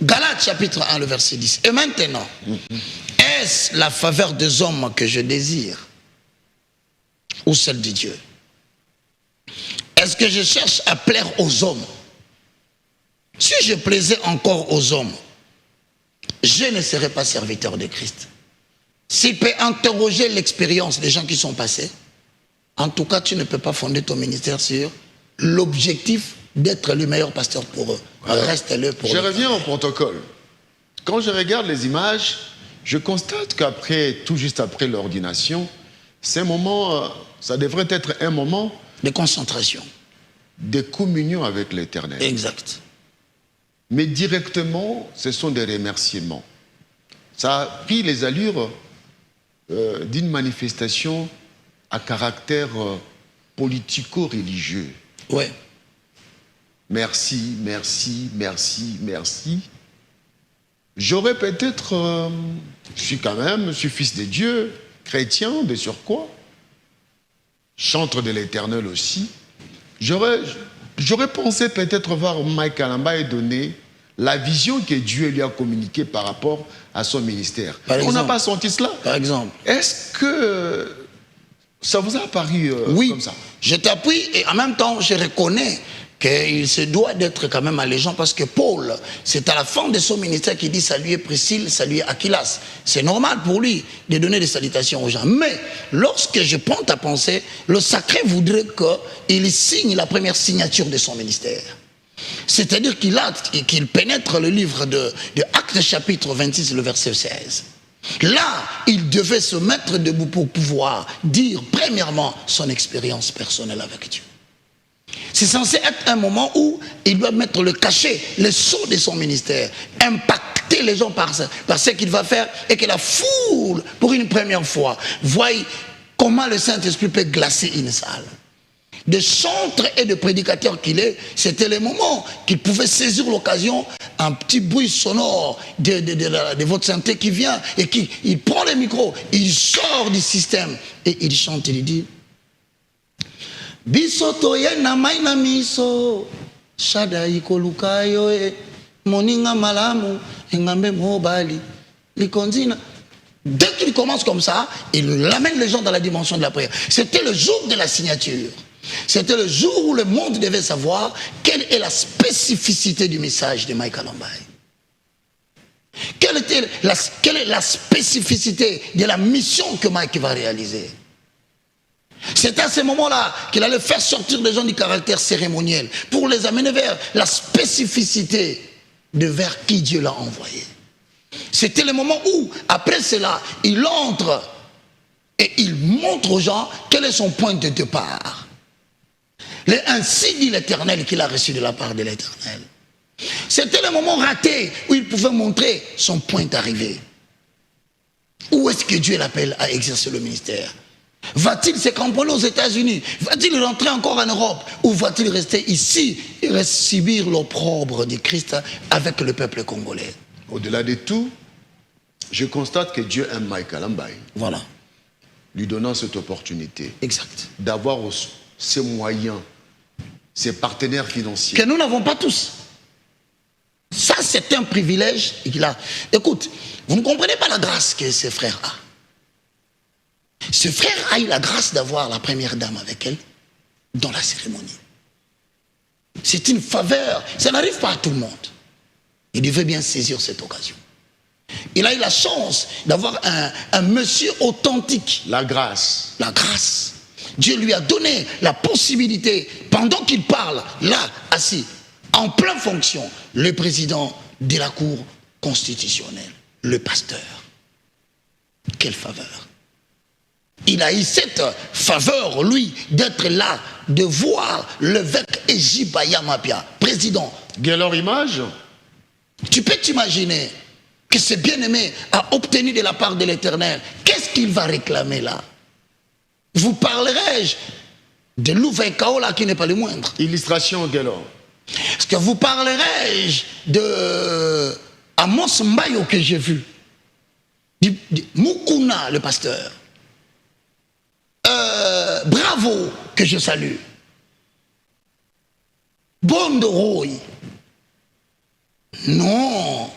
Galates chapitre 1, le verset 10. Et maintenant, est-ce la faveur des hommes que je désire ou celle de Dieu? Est-ce que je cherche à plaire aux hommes? Si je plaisais encore aux hommes, je ne serais pas serviteur de Christ. S'il peut interroger l'expérience des gens qui sont passés, en tout cas, tu ne peux pas fonder ton ministère sur l'objectif d'être le meilleur pasteur pour eux. Reste-le pour eux. Je reviens au protocole. Quand je regarde les images, je constate qu'après, tout juste après l'ordination, c'est un moment, ça devrait être un moment de concentration, de communion avec l'Éternel. Exact. Mais directement, ce sont des remerciements. Ça a pris les allures d'une manifestation à caractère politico-religieux. Ouais. Merci, merci, merci, merci. J'aurais peut-être, je suis fils de Dieu, chrétien de surcroît, chantre de l'Éternel aussi. J'aurais pensé peut-être voir Mike Kalamba et donner la vision que Dieu lui a communiquée par rapport à son ministère. On n'a pas senti cela. Par exemple. Est-ce que ça vous a apparu oui, comme ça? Je t'appuie et en même temps, je reconnais qu'il se doit d'être quand même allégeant parce que Paul, c'est à la fin de son ministère qu'il dit saluer Priscille, saluer Aquilas. C'est normal pour lui de donner des salutations aux gens. Mais lorsque je prends ta pensée, le sacré voudrait qu'il signe la première signature de son ministère. C'est-à-dire qu'il pénètre le livre de Actes chapitre 26, le verset 16. Là, il devait se mettre debout pour pouvoir dire premièrement son expérience personnelle avec Dieu. C'est censé être un moment où il doit mettre le cachet, le sceau de son ministère, impacter les gens par ce qu'il va faire et que la foule, pour une première fois, voie comment le Saint-Esprit peut glacer une salle. De chantre et de prédicateur qu'il est, c'était le moment qu'il pouvait saisir l'occasion, un petit bruit sonore de votre santé qui vient et il prend le micro, il sort du système et il chante, il dit Bisoto yena maina miso shada ikolukayo moninga malamu engambe mobali likonzina. Dès qu'il commence comme ça, il amène les gens dans la dimension de la prière. C'était le jour de la signature. C'était le jour où le monde devait savoir quelle est la spécificité du message de Mike Kalamba. Quelle est la spécificité de la mission que Mike va réaliser. C'est à ce moment-là qu'il allait faire sortir les gens du caractère cérémoniel pour les amener vers la spécificité de vers qui Dieu l'a envoyé. C'était le moment où, après cela, il entre Et il montre aux gens quel est son point de départ. Ainsi dit l'Éternel qu'il a reçu de la part de l'Éternel. C'était le moment raté où il pouvait montrer son point d'arrivée. Où est-ce que Dieu l'appelle à exercer le ministère? Va-t-il se cramponner aux États-Unis? Va-t-il rentrer encore en Europe? Ou va-t-il rester ici et subir l'opprobre de Christ avec le peuple congolais? Au-delà de tout, je constate que Dieu aime Mike Kalambaye. Voilà. Lui donnant cette opportunité. Exact. D'avoir ses moyens, ses partenaires financiers. Que nous n'avons pas tous. Ça, c'est un privilège qu'il a. Écoute, vous ne comprenez pas la grâce que ce frère a. Ce frère a eu la grâce d'avoir la première dame avec elle dans la cérémonie. C'est une faveur. Ça n'arrive pas à tout le monde. Il devait bien saisir cette occasion. Il a eu la chance d'avoir un monsieur authentique. La grâce. La grâce. Dieu lui a donné la possibilité, pendant qu'il parle, là, assis, en pleine fonction, le président de la Cour constitutionnelle, le pasteur. Quelle faveur. Il a eu cette faveur, lui, d'être là, de voir l'évêque Ejibaya Mapia, président. Leur image. Tu peux t'imaginer que ce bien-aimé a obtenu de la part de l'Éternel. Qu'est-ce qu'il va réclamer là? Vous parlerai-je de Louvain Kaola qui n'est pas le moindre? Illustration, Guélor. Est-ce que vous parlerai-je de Amos Mbayo que j'ai vu? Mukuna, le pasteur. Bravo, que je salue. Bondoroy. Non.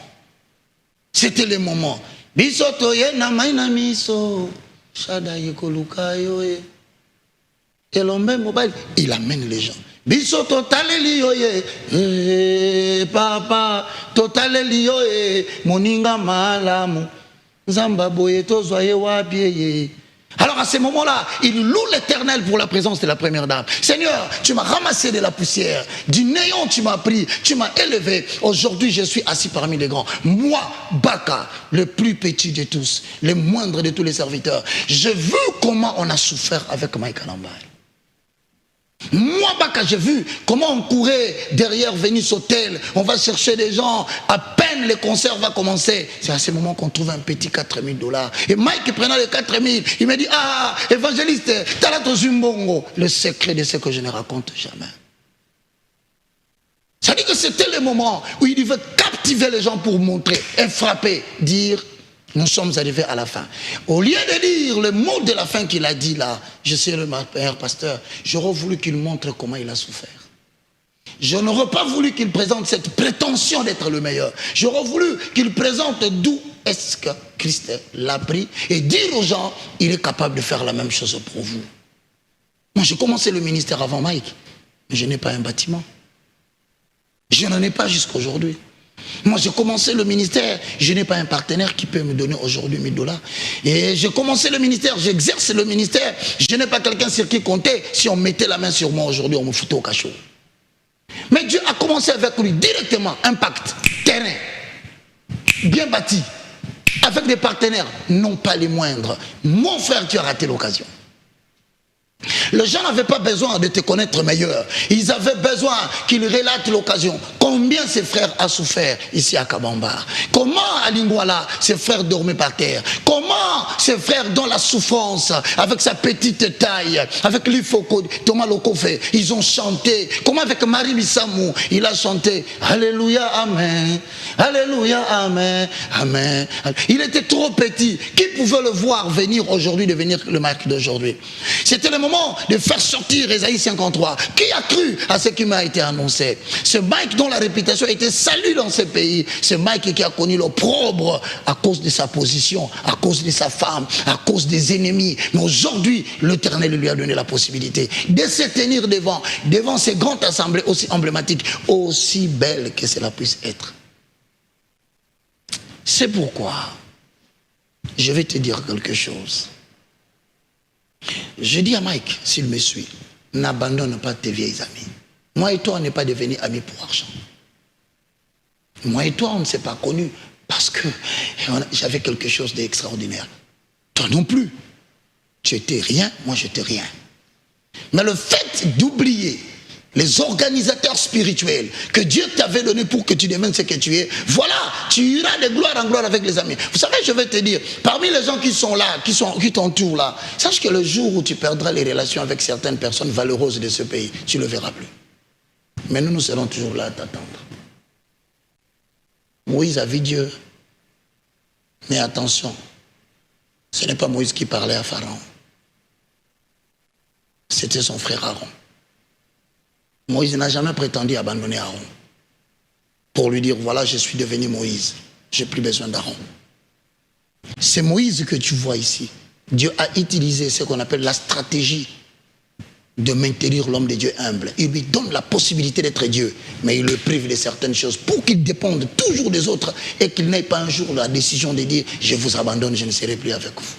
C'était le moment. Bisoto ye na maina miso. Shada yekoluka yo e. Elombe mobile. Il amène les gens. Bisoto taleli yo ye. Papa. Totaleli yo e. Moninga malamu. Zamba boye tozoye wabie ye. Alors à ce moment-là, il loue l'Éternel pour la présence de la première dame. Seigneur, tu m'as ramassé de la poussière. Du néant, tu m'as pris, tu m'as élevé. Aujourd'hui, je suis assis parmi les grands. Moi, Baka, le plus petit de tous, le moindre de tous les serviteurs. J'ai vu comment on a souffert avec Mike Kalambaye. Moi, Baka, j'ai vu comment on courait derrière Venice Hotel. On va chercher des gens. À peine le concert va commencer. C'est à ce moment qu'on trouve un petit 4 000 $. Et Mike, prenant les 4 000, il me dit, ah, évangéliste, Talato Zumbongo. Le secret de ce que je ne raconte jamais. Ça dit que c'était le moment où il devait captiver les gens pour montrer et frapper, dire, nous sommes arrivés à la fin. Au lieu de dire le mot de la fin qu'il a dit là, je sais le meilleur pasteur, j'aurais voulu qu'il montre comment il a souffert. Je n'aurais pas voulu qu'il présente cette prétention d'être le meilleur. J'aurais voulu qu'il présente d'où est-ce que Christ l'a pris et dire aux gens, il est capable de faire la même chose pour vous. Moi, j'ai commencé le ministère avant Mike, mais je n'ai pas un bâtiment. Je n'en ai pas jusqu'à aujourd'hui. Moi, j'ai commencé le ministère, je n'ai pas un partenaire qui peut me donner aujourd'hui 1 000 $. Et j'ai commencé le ministère, j'exerce le ministère, je n'ai pas quelqu'un sur qui compter. Si on mettait la main sur moi aujourd'hui, on me foutait au cachot. Mais Dieu a commencé avec lui directement, impact, terrain, bien bâti, avec des partenaires, non pas les moindres. Mon frère, tu as raté l'occasion. Les gens n'avaient pas besoin de te connaître meilleur. Ils avaient besoin qu'ils relatent l'occasion. Combien ses frères a souffert ici à Kabamba? Comment à Lingwala, ses frères dormaient par terre? Comment ses frères dans la souffrance, avec sa petite taille, avec l'Ifoko, Thomas Lokofe, ils ont chanté? Comment avec Marie Missamou, il a chanté Alléluia, Amen, Alléluia, Amen, Amen. Il était trop petit. Qui pouvait le voir venir aujourd'hui, devenir le Mike d'aujourd'hui? C'était le moment de faire sortir Ésaïe 53. Qui a cru à ce qui m'a été annoncé? Ce Mike dont la réputation était saluée dans ce pays. Ce Mike qui a connu l'opprobre à cause de sa position, à cause de sa femme, à cause des ennemis. Mais aujourd'hui, l'Éternel lui a donné la possibilité de se tenir devant ces grandes assemblées aussi emblématiques, aussi belles que cela puisse être. C'est pourquoi je vais te dire quelque chose. Je dis à Mike, s'il me suit, n'abandonne pas tes vieilles amies. Moi et toi, on n'est pas devenus amis pour argent. Moi et toi, on ne s'est pas connus parce que j'avais quelque chose d'extraordinaire. Toi non plus. Tu étais rien, moi j'étais rien. Mais le fait d'oublier les organisateurs spirituels que Dieu t'avait donné pour que tu deviennes ce que tu es, voilà, tu iras de gloire en gloire avec les amis. Vous savez, je vais te dire, parmi les gens qui sont là, qui t'entourent là, sache que le jour où tu perdras les relations avec certaines personnes valeureuses de ce pays, tu ne le verras plus. Mais nous serons toujours là à t'attendre. Moïse a vu Dieu. Mais attention, ce n'est pas Moïse qui parlait à Pharaon. C'était son frère Aaron. Moïse n'a jamais prétendu abandonner Aaron pour lui dire, voilà, je suis devenu Moïse, j'ai plus besoin d'Aaron. C'est Moïse que tu vois ici. Dieu a utilisé ce qu'on appelle la stratégie de maintenir l'homme de Dieu humble. Il lui donne la possibilité d'être Dieu, mais il le prive de certaines choses pour qu'il dépende toujours des autres et qu'il n'ait pas un jour la décision de dire, je vous abandonne, je ne serai plus avec vous.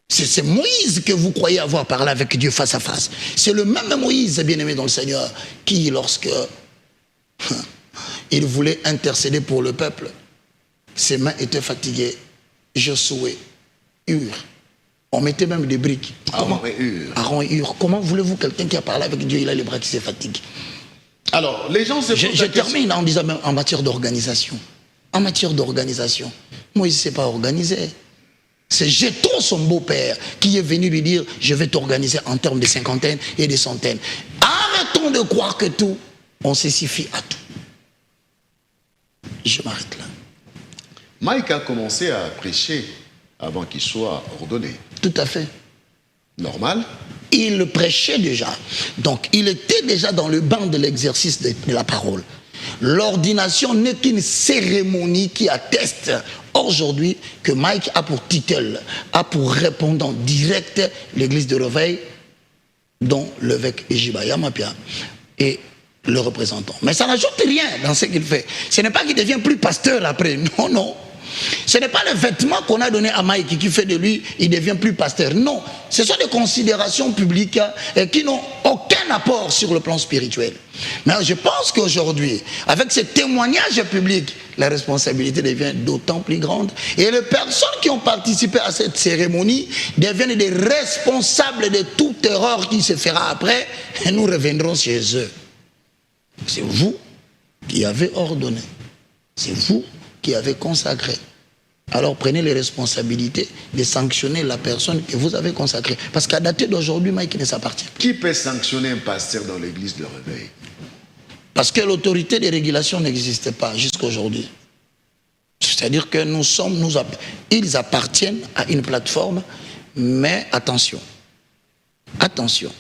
C'est Moïse que vous croyez avoir parlé avec Dieu face à face. C'est le même Moïse, bien-aimé dans le Seigneur, qui, lorsque il voulait intercéder pour le peuple, ses mains étaient fatiguées. Josué, Hur. On mettait même des briques. Aaron et Hur. Comment voulez-vous quelqu'un qui a parlé avec Dieu, il a les bras qui se fatiguent? Alors, les gens se posent Je termine en disant même en matière d'organisation. En matière d'organisation, Moïse ne s'est pas organisé. C'est Jéthro, son beau-père, qui est venu lui dire, je vais t'organiser en termes de cinquantaines et de centaines. Arrêtons de croire que tout, on se suffit à tout. Je m'arrête là. Mike a commencé à prêcher avant qu'il soit ordonné. Tout à fait. Normal. Il le prêchait déjà. Donc, il était déjà dans le banc de l'exercice de la parole. L'ordination n'est qu'une cérémonie qui atteste aujourd'hui que Mike a pour titre, a pour répondant direct l'église de Réveil, dont l'évêque Ejibaya Mapia est le représentant. Mais ça n'ajoute rien dans ce qu'il fait. Ce n'est pas qu'il devient plus pasteur après. Non, non. Ce n'est pas le vêtement qu'on a donné à Mike qui fait de lui, il devient plus pasteur. Non, ce sont des considérations publiques qui n'ont aucun apport sur le plan spirituel. Mais je pense qu'aujourd'hui, avec ce témoignage public, la responsabilité devient d'autant plus grande. Et les personnes qui ont participé à cette cérémonie deviennent des responsables de toute erreur qui se fera après, et nous reviendrons chez eux. C'est vous qui avez ordonné. C'est vous qui avez consacré. Alors prenez les responsabilités de sanctionner la personne que vous avez consacrée. Parce qu'à dater d'aujourd'hui, Mike ne s'appartient pas. Qui peut sanctionner un pasteur dans l'église de Réveil? Parce que l'autorité de régulation n'existe pas jusqu'à aujourd'hui. C'est-à-dire que ils appartiennent à une plateforme, mais attention, attention,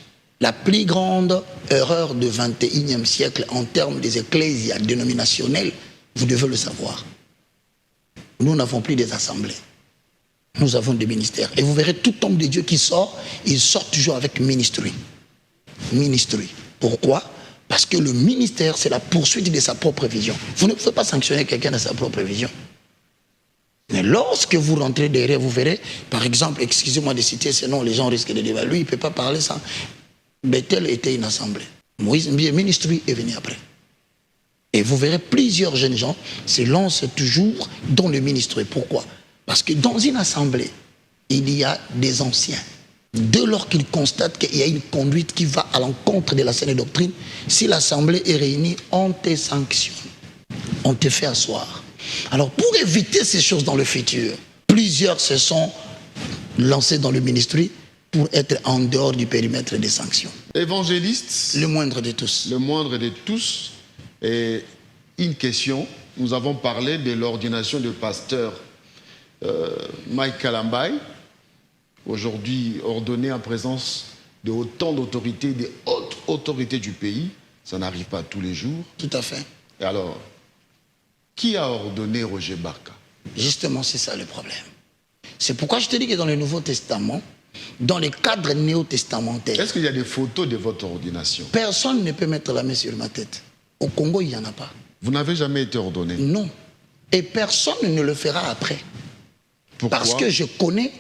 la plus grande erreur du XXIe siècle en termes des ecclésias dénominationnelles, vous devez le savoir. Nous n'avons plus des assemblées. Nous avons des ministères. Et vous verrez tout homme de Dieu qui sort, il sort toujours avec ministry. Ministry. Pourquoi? Parce que le ministère, c'est la poursuite de sa propre vision. Vous ne pouvez pas sanctionner quelqu'un de sa propre vision. Mais lorsque vous rentrez derrière, vous verrez, par exemple, excusez-moi de citer ce nom, les gens risquent de dire, lui, il ne peut pas parler sans. Bethel était une assemblée. Moïse, ministry est venu après. Et vous verrez plusieurs jeunes gens se lancent toujours dans le ministère. Pourquoi? Parce que dans une assemblée, il y a des anciens. Dès lors qu'ils constatent qu'il y a une conduite qui va à l'encontre de la saine doctrine, si l'assemblée est réunie, on te sanctionne. On te fait asseoir. Alors pour éviter ces choses dans le futur, plusieurs se sont lancés dans le ministère pour être en dehors du périmètre des sanctions. Évangéliste. Le moindre de tous. Le moindre de tous. Et une question, nous avons parlé de l'ordination de pasteur Mike Kalambay, aujourd'hui ordonné en présence de autant d'autorités, des hautes autorités du pays. Ça n'arrive pas tous les jours. Tout à fait. Et alors, qui a ordonné Roger Barka? Justement, c'est ça le problème. C'est pourquoi je te dis que dans le Nouveau Testament, dans les cadres néo-testamentaires, est-ce qu'il y a des photos de votre ordination? Personne ne peut mettre la main sur ma tête. Au Congo, il n'y en a pas. Vous n'avez jamais été ordonné? Non. Et personne ne le fera après. Pourquoi? Parce que je connais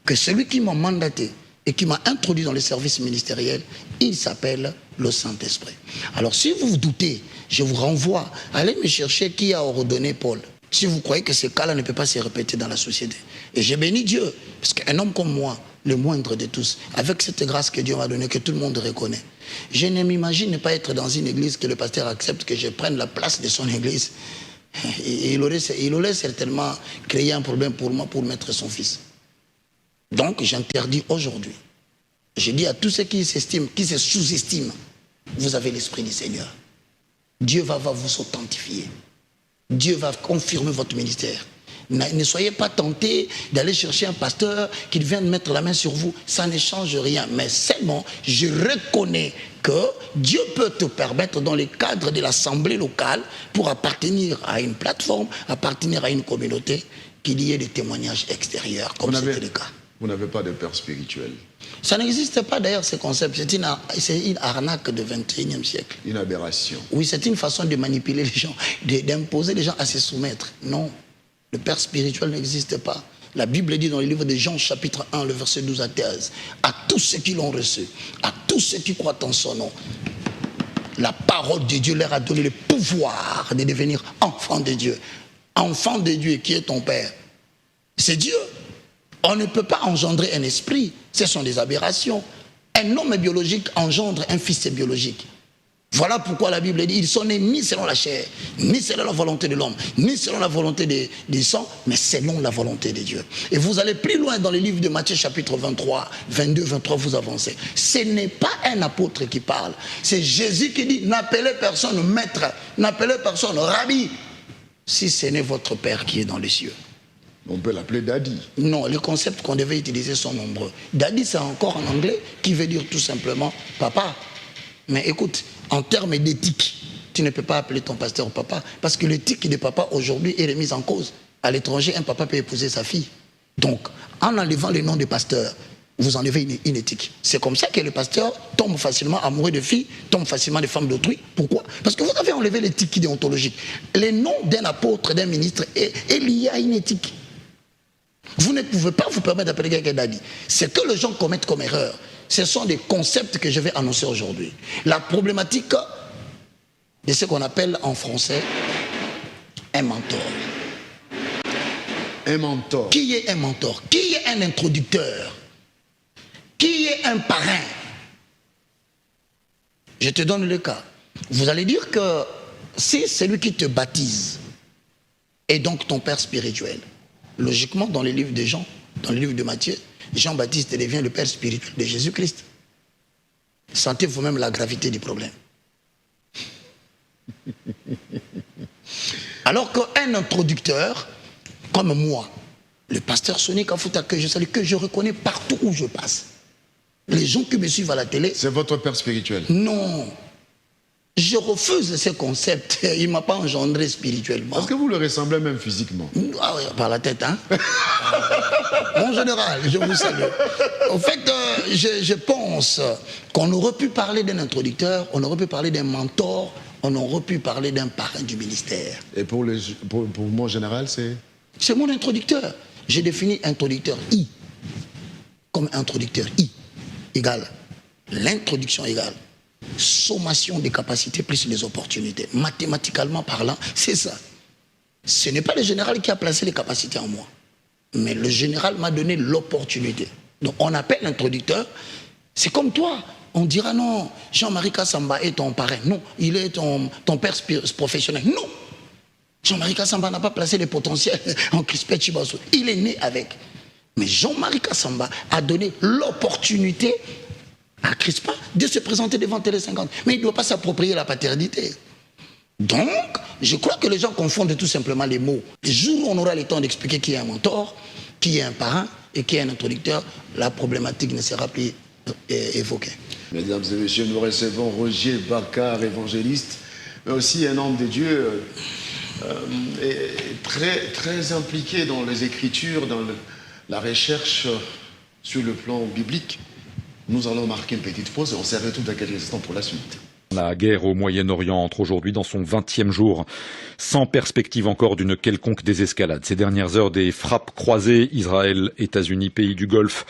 que celui qui m'a mandaté et qui m'a introduit dans les services ministériels, il s'appelle le Saint-Esprit. Alors si vous vous doutez, je vous renvoie, allez me chercher qui a ordonné Paul. Si vous croyez que ce cas-là ne peut pas se répéter dans la société. Et j'ai béni Dieu, parce qu'un homme comme moi le moindre de tous, avec cette grâce que Dieu m'a donnée, que tout le monde reconnaît. Je ne m'imagine pas être dans une église que le pasteur accepte que je prenne la place de son église. Il aurait certainement créé un problème pour moi pour mettre son fils. Donc j'interdis aujourd'hui. Je dis à tous ceux qui s'estiment, qui se sous-estiment, vous avez l'Esprit du Seigneur. Dieu va vous authentifier. Dieu va confirmer votre ministère. Ne soyez pas tentés d'aller chercher un pasteur qui vient de mettre la main sur vous. Ça ne change rien. Mais seulement, je reconnais que Dieu peut te permettre, dans le cadre de l'assemblée locale, pour appartenir à une plateforme, appartenir à une communauté, qu'il y ait des témoignages extérieurs, comme c'était le cas. Vous n'avez pas de père spirituel? Ça n'existe pas d'ailleurs, ce concept. C'est une arnaque du 21e siècle. Une aberration. Oui, c'est une façon de manipuler les gens, d'imposer les gens à se soumettre. Non, le père spirituel n'existe pas. La Bible dit dans le livre de Jean, chapitre 1, le verset 12 à 13, à tous ceux qui l'ont reçu, à tous ceux qui croient en son nom, la parole de Dieu leur a donné le pouvoir de devenir enfants de Dieu. Enfant de Dieu, qui est ton père? C'est Dieu. On ne peut pas engendrer un esprit, ce sont des aberrations. Un homme biologique engendre un fils biologique. Voilà pourquoi la Bible dit, ils sont nés ni selon la chair, ni selon la volonté de l'homme, ni selon la volonté des sangs, mais selon la volonté de Dieu. Et vous allez plus loin dans le livre de Matthieu chapitre 23, 22, 23, vous avancez. Ce n'est pas un apôtre qui parle, c'est Jésus qui dit, n'appelez personne maître, n'appelez personne rabbi, si ce n'est votre Père qui est dans les cieux. On peut l'appeler daddy. Non, les concepts qu'on devait utiliser sont nombreux. Daddy, c'est encore en anglais, qui veut dire tout simplement papa. Mais écoute, en termes d'éthique, tu ne peux pas appeler ton pasteur papa, parce que l'éthique de papa aujourd'hui est remise en cause. À l'étranger, un papa peut épouser sa fille. Donc, en enlevant le nom de pasteur, vous enlevez une éthique. C'est comme ça que le pasteur tombe facilement amoureux de filles, tombe facilement des femmes d'autrui. Pourquoi? Parce que vous avez enlevé l'éthique déontologique. Le nom d'un apôtre, d'un ministre est lié à une éthique. Vous ne pouvez pas vous permettre d'appeler quelqu'un daddy. Ce que les gens commettent comme erreur, ce sont des concepts que je vais annoncer aujourd'hui. La problématique de ce qu'on appelle en français un mentor. Un mentor. Qui est un mentor? Qui est un introducteur? Qui est un parrain? Je te donne le cas. Vous allez dire que c'est celui qui te baptise et donc ton père spirituel. Logiquement, dans les livres de Jean, dans le livre de Matthieu, Jean-Baptiste devient le père spirituel de Jésus-Christ. Sentez vous-même la gravité du problème. Alors qu'un introducteur, comme moi, le pasteur Sonny Kafuta, que je salue, que je reconnais partout où je passe, les gens qui me suivent à la télé... C'est votre père spirituel? Non. Je refuse ce concept. Il ne m'a pas engendré spirituellement. Parce que vous le ressemblez même physiquement. Ah oui, par la tête, hein. Mon général, je vous salue. En fait, je pense qu'on aurait pu parler d'un introducteur, on aurait pu parler d'un mentor, on aurait pu parler d'un parrain du ministère. Et pour mon général, c'est? C'est mon introducteur. J'ai défini introducteur I comme introducteur I égale l'introduction égale sommation des capacités plus les opportunités. Mathématiquement parlant, c'est ça. Ce n'est pas le général qui a placé les capacités en moi, mais le général m'a donné l'opportunité. Donc on appelle l'introducteur, c'est comme toi. On dira non, Jean-Marie Kassamba est ton parrain. Non, il est ton père professionnel. Non, Jean-Marie Kassamba n'a pas placé les potentiels en Crispet Chibasso. Il est né avec. Mais Jean-Marie Kassamba a donné l'opportunité à Crispa de se présenter devant Télé 50. Mais il ne doit pas s'approprier la paternité. Donc, je crois que les gens confondent tout simplement les mots. Le jour où on aura le temps d'expliquer qui est un mentor, qui est un parrain et qui est un introducteur, la problématique ne sera plus évoquée. Mesdames et messieurs, nous recevons Roger Baccar, évangéliste, mais aussi un homme de Dieu très impliqué dans les Écritures, dans la recherche sur le plan biblique. Nous allons marquer une petite pause et on se retrouve dans quelques instants pour la suite. La guerre au Moyen-Orient entre aujourd'hui dans son 20e jour, sans perspective encore d'une quelconque désescalade. Ces dernières heures, des frappes croisées, Israël, États-Unis, pays du Golfe,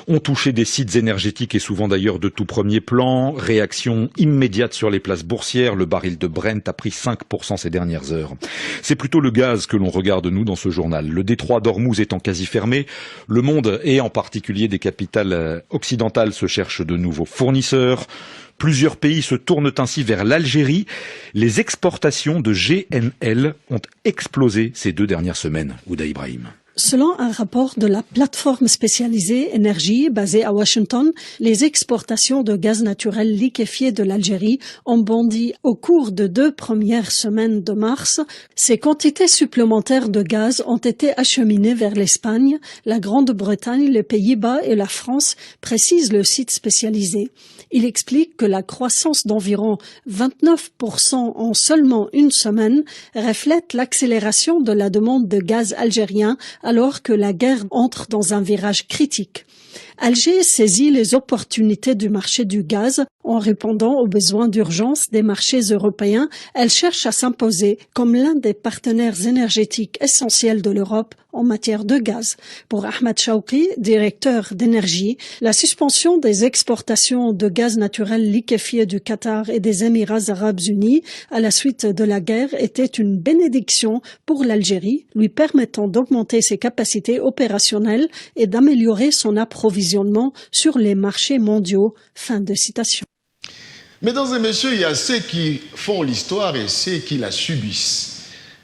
ont touché des sites énergétiques et souvent d'ailleurs de tout premier plan. Réaction immédiate sur les places boursières, le baril de Brent a pris 5% ces dernières heures. C'est plutôt le gaz que l'on regarde, nous, dans ce journal. Le détroit d'Ormuz étant quasi fermé, le monde, et en particulier des capitales occidentales, se cherchent de nouveaux fournisseurs. Plusieurs pays se tournent ainsi vers l'Algérie. Les exportations de GNL ont explosé ces 2 dernières semaines. Ouda Ibrahim. Selon un rapport de la plateforme spécialisée énergie basée à Washington, les exportations de gaz naturel liquéfié de l'Algérie ont bondi au cours de 2 premières semaines de mars. Ces quantités supplémentaires de gaz ont été acheminées vers l'Espagne, la Grande-Bretagne, les Pays-Bas et la France, précise le site spécialisé. Il explique que la croissance d'environ 29% en seulement une semaine reflète l'accélération de la demande de gaz algérien alors que la guerre entre dans un virage critique. Alger saisit les opportunités du marché du gaz. En répondant aux besoins d'urgence des marchés européens, elle cherche à s'imposer comme l'un des partenaires énergétiques essentiels de l'Europe en matière de gaz. Pour Ahmed Chawki, directeur d'énergie, la suspension des exportations de gaz naturel liquéfié du Qatar et des Émirats arabes unis à la suite de la guerre était une bénédiction pour l'Algérie, lui permettant d'augmenter ses capacités opérationnelles et d'améliorer son approvisionnement sur les marchés mondiaux. Fin de citation. Mesdames et messieurs, il y a ceux qui font l'histoire et ceux qui la subissent.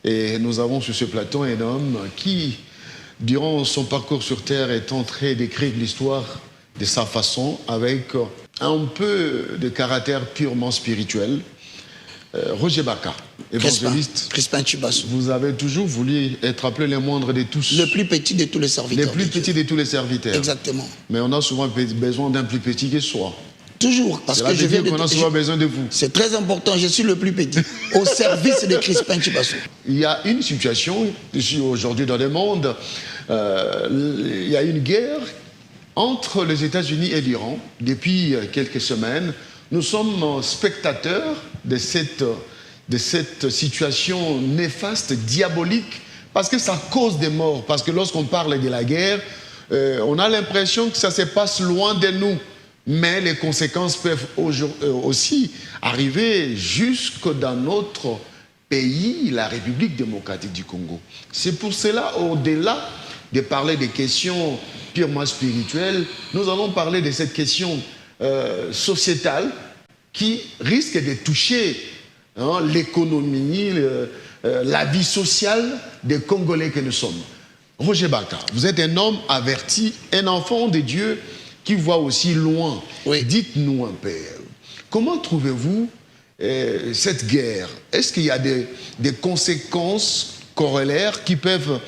Et nous avons sur ce plateau un homme qui, durant son parcours sur Terre, est en train d'écrire l'histoire de sa façon, avec un peu de caractère purement spirituel. Roger Baka, évangéliste. Crispin Chibassou. Vous avez toujours voulu être appelé le moindre de tous. Le plus petit de tous les serviteurs. Le plus petit de tous les serviteurs. Exactement. Mais on a souvent besoin d'un plus petit que soi. Toujours, parce que je viens de... On a souvent besoin de vous. C'est très important, je suis le plus petit, au service de Crispin Chibassou. Il y a une situation, ici aujourd'hui dans le monde, il y a une guerre entre les États-Unis et l'Iran. Depuis quelques semaines, nous sommes spectateurs de cette situation néfaste, diabolique, parce que ça cause des morts. Parce que lorsqu'on parle de la guerre, on a l'impression que ça se passe loin de nous. Mais les conséquences peuvent aussi arriver jusque dans notre pays, la République démocratique du Congo. C'est pour cela, au-delà de parler des questions purement spirituelles, nous allons parler de cette question sociétale qui risque de toucher l'économie, la vie sociale des Congolais que nous sommes. Roger Baka, vous êtes un homme averti, un enfant de Dieu qui voit aussi loin. Oui. Dites-nous un peu, comment trouvez-vous cette guerre? Est-ce qu'il y a des conséquences corollaires qui peuvent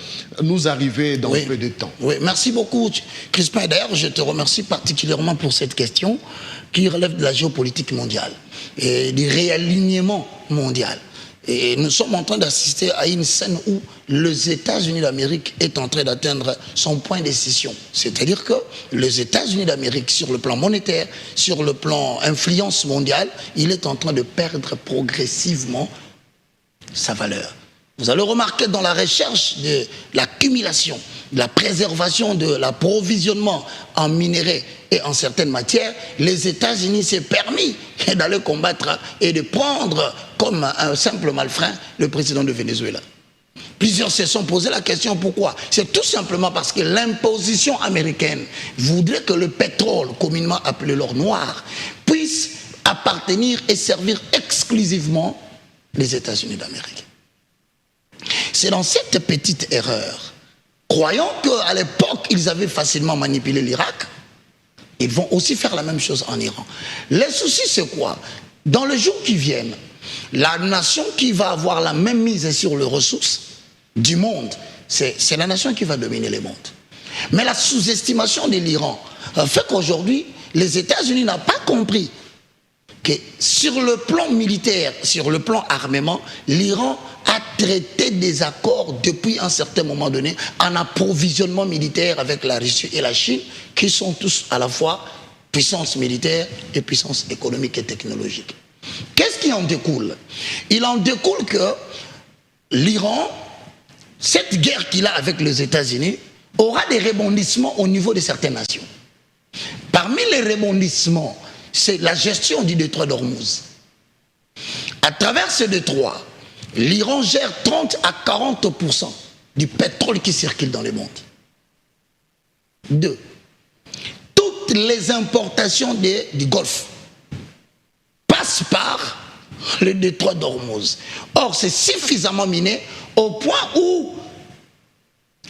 nous arriver dans peu de temps? Oui, merci beaucoup, Crispin. D'ailleurs, je te remercie particulièrement pour cette question qui relève de la géopolitique mondiale et du réalignement mondial. Et nous sommes en train d'assister à une scène où les États-Unis d'Amérique est en train d'atteindre son point de scission. C'est-à-dire que les États-Unis d'Amérique, sur le plan monétaire, sur le plan influence mondiale, il est en train de perdre progressivement sa valeur. Vous allez remarquer dans la recherche de l'accumulation, de la préservation, de l'approvisionnement en minerais et en certaines matières, les États-Unis s'est permis d'aller combattre et de prendre comme un simple malfrat le président de Venezuela. Plusieurs se sont posé la question pourquoi. C'est tout simplement parce que l'imposition américaine voudrait que le pétrole, communément appelé l'or noir, puisse appartenir et servir exclusivement les États-Unis d'Amérique. C'est dans cette petite erreur, croyant qu'à l'époque, ils avaient facilement manipulé l'Irak, ils vont aussi faire la même chose en Iran. Le souci, c'est quoi? Dans les jours qui viennent, la nation qui va avoir la même mise sur les ressources du monde, c'est la nation qui va dominer le monde. Mais la sous-estimation de l'Iran fait qu'aujourd'hui, les États-Unis n'ont pas compris que sur le plan militaire, sur le plan armement, l'Iran a traité des accords depuis un certain moment donné en approvisionnement militaire avec la Russie et la Chine, qui sont tous à la fois puissance militaire et puissance économique et technologique. Qu'est-ce qui en découle? Il en découle que l'Iran, cette guerre qu'il a avec les États-Unis, aura des rebondissements au niveau de certaines nations. Parmi les rebondissements, c'est la gestion du détroit d'Ormuz. À travers ce détroit, l'Iran gère 30 à 40% du pétrole qui circule dans le monde. 2. Toutes les importations du Golfe passent par le détroit d'Ormuz. Or, c'est suffisamment miné au point où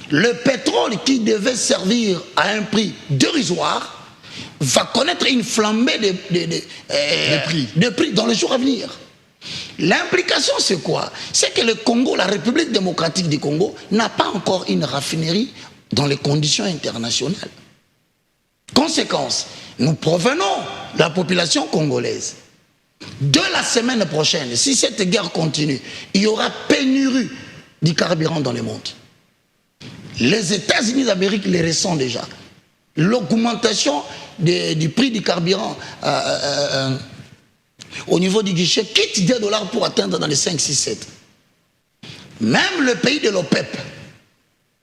le pétrole qui devait servir à un prix dérisoire va connaître une flambée de prix dans les jours à venir. L'implication, c'est quoi? C'est que le Congo, la République démocratique du Congo, n'a pas encore une raffinerie dans les conditions internationales. Conséquence, nous provenons de la population congolaise. De la semaine prochaine, si cette guerre continue, il y aura pénurie du carburant dans le monde. Les États-Unis d'Amérique les ressentent déjà. L'augmentation du prix du carburant au niveau du guichet quitte $10 pour atteindre dans les 5, 6, 7. Même le pays de l'OPEP,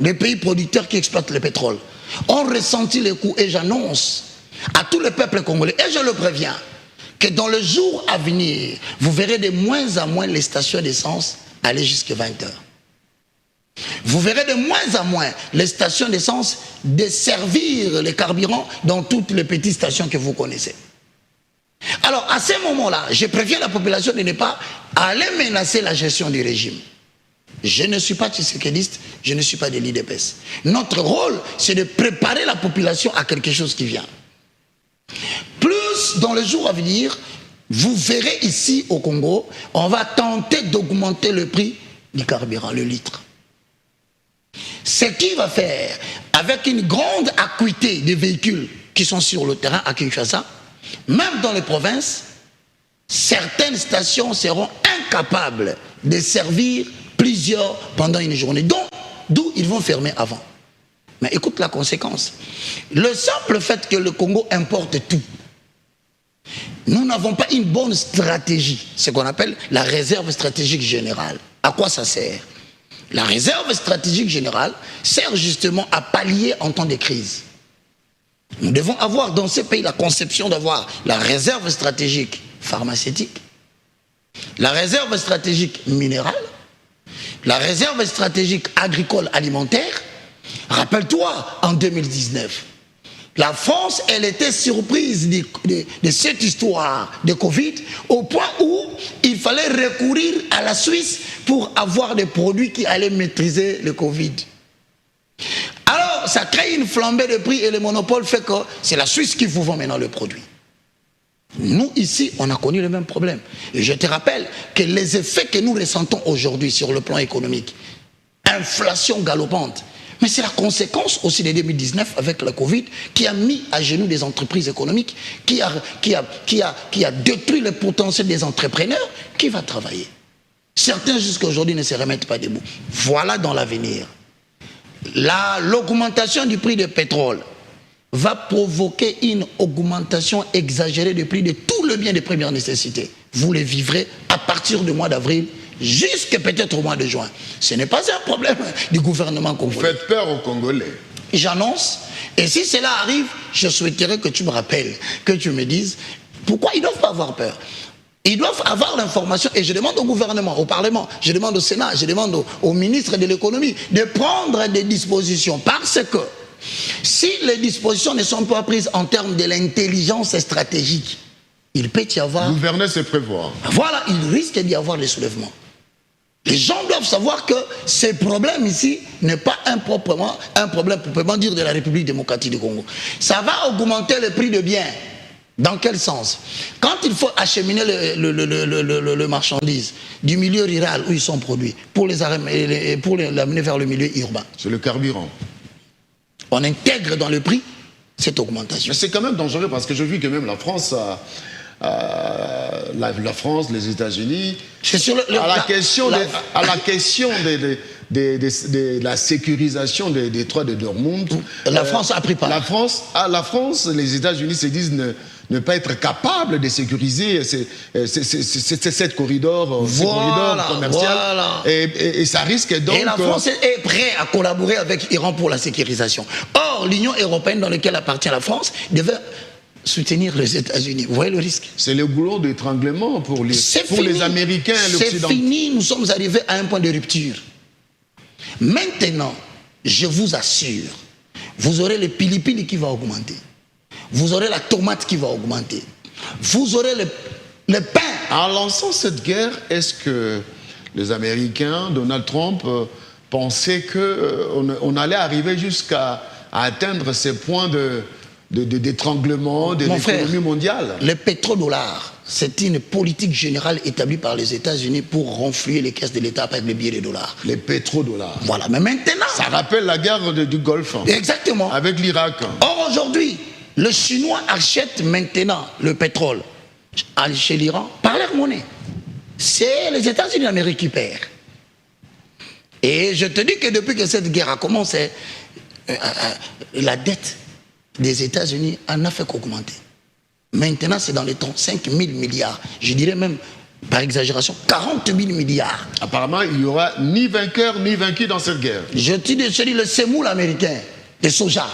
les pays producteurs qui exploitent le pétrole, ont ressenti les coûts. Et j'annonce à tout le peuple congolais, et je le préviens, que dans le jour à venir, vous verrez de moins en moins les stations d'essence aller jusqu'à 20 heures. Vous verrez de moins en moins les stations d'essence desservir les carburants dans toutes les petites stations que vous connaissez. Alors, à ce moment-là, je préviens la population de ne pas aller menacer la gestion du régime. Je ne suis pas tshisekidiste, je ne suis pas de l'IDPS. Notre rôle, c'est de préparer la population à quelque chose qui vient. Plus dans les jours à venir, vous verrez ici au Congo, on va tenter d'augmenter le prix du carburant, le litre. Ce qui va faire, avec une grande acuité des véhicules qui sont sur le terrain à Kinshasa, même dans les provinces, certaines stations seront incapables de servir plusieurs pendant une journée. D'où ils vont fermer avant. Mais écoute la conséquence. Le simple fait que le Congo importe tout, nous n'avons pas une bonne stratégie, ce qu'on appelle la réserve stratégique générale. À quoi ça sert? La réserve stratégique générale sert justement à pallier en temps de crise. Nous devons avoir dans ces pays la conception d'avoir la réserve stratégique pharmaceutique, la réserve stratégique minérale, la réserve stratégique agricole alimentaire. Rappelle-toi, en 2019, la France, elle était surprise de cette histoire de Covid au point où il fallait recourir à la Suisse pour avoir des produits qui allaient maîtriser le Covid. Alors, ça crée une flambée de prix et le monopole fait que c'est la Suisse qui vous vend maintenant le produit. Nous, ici, on a connu le même problème. Et je te rappelle que les effets que nous ressentons aujourd'hui sur le plan économique, inflation galopante, mais c'est la conséquence aussi de 2019 avec la Covid qui a mis à genoux des entreprises économiques, qui a détruit le potentiel des entrepreneurs qui va travailler. Certains jusqu'à aujourd'hui ne se remettent pas debout. Voilà dans l'avenir. L'augmentation du prix du pétrole va provoquer une augmentation exagérée du prix de tout le bien de première nécessité. Vous les vivrez à partir du mois d'avril jusqu'à peut-être au mois de juin. Ce n'est pas un problème du gouvernement congolais. Vous faites peur aux Congolais. J'annonce, et si cela arrive, je souhaiterais que tu me rappelles, que tu me dises pourquoi ils ne doivent pas avoir peur. Ils doivent avoir l'information, et je demande au gouvernement, au Parlement, je demande au Sénat, je demande au ministre de l'économie de prendre des dispositions, parce que si les dispositions ne sont pas prises en termes de l'intelligence stratégique, il peut y avoir... Gouverner, c'est prévoir. Voilà, il risque d'y avoir des soulèvements. Les gens doivent savoir que ce problème ici n'est pas un problème proprement dire de la République démocratique du Congo. Ça va augmenter le prix de biens. Dans quel sens? Quand il faut acheminer le marchandise du milieu rural où ils sont produits pour l'amener vers le milieu urbain, C'est le carburant. on intègre dans le prix cette augmentation. Mais c'est quand même dangereux parce que je vis que même la France, les États-Unis, à la question de la sécurisation des détroits de Dortmund, la France a pris part. La France, les États-Unis se disent ne pas être capable de sécuriser cette corridor, ce corridor commercial. Voilà. Et ça risque donc... Et la France est prête à collaborer avec l'Iran pour la sécurisation. Or, l'Union européenne dans laquelle appartient la France devait soutenir les États-Unis. Vous voyez le risque? C'est le goulot d'étranglement pour les Américains et l'Occident. C'est fini, nous sommes arrivés à un point de rupture. Maintenant, je vous assure, vous aurez le pili-pili qui va augmenter. Vous aurez la tomate qui va augmenter. Vous aurez le pain. En lançant cette guerre, est-ce que les Américains, Donald Trump, pensaient qu'on allait arriver jusqu'à atteindre ces points d'étranglement de l'économie mondiale? Le pétrodollar, c'est une politique générale établie par les États-Unis pour renflouer les caisses de l'État avec les billets de dollars. Les pétrodollars. Voilà, mais maintenant... Ça rappelle la guerre du Golfe. Exactement. Avec l'Irak. Or, aujourd'hui, le Chinois achète maintenant le pétrole chez l'Iran par leur monnaie. C'est les États-Unis d'Amérique qui perdent. Et je te dis que depuis que cette guerre a commencé, la dette des États-Unis en a fait qu'augmenter. Maintenant, c'est dans les 35 000 milliards. Je dirais même, par exagération, 40 000 milliards. Apparemment, il n'y aura ni vainqueur ni vaincu dans cette guerre. Je te dis le semoule américain, le soja.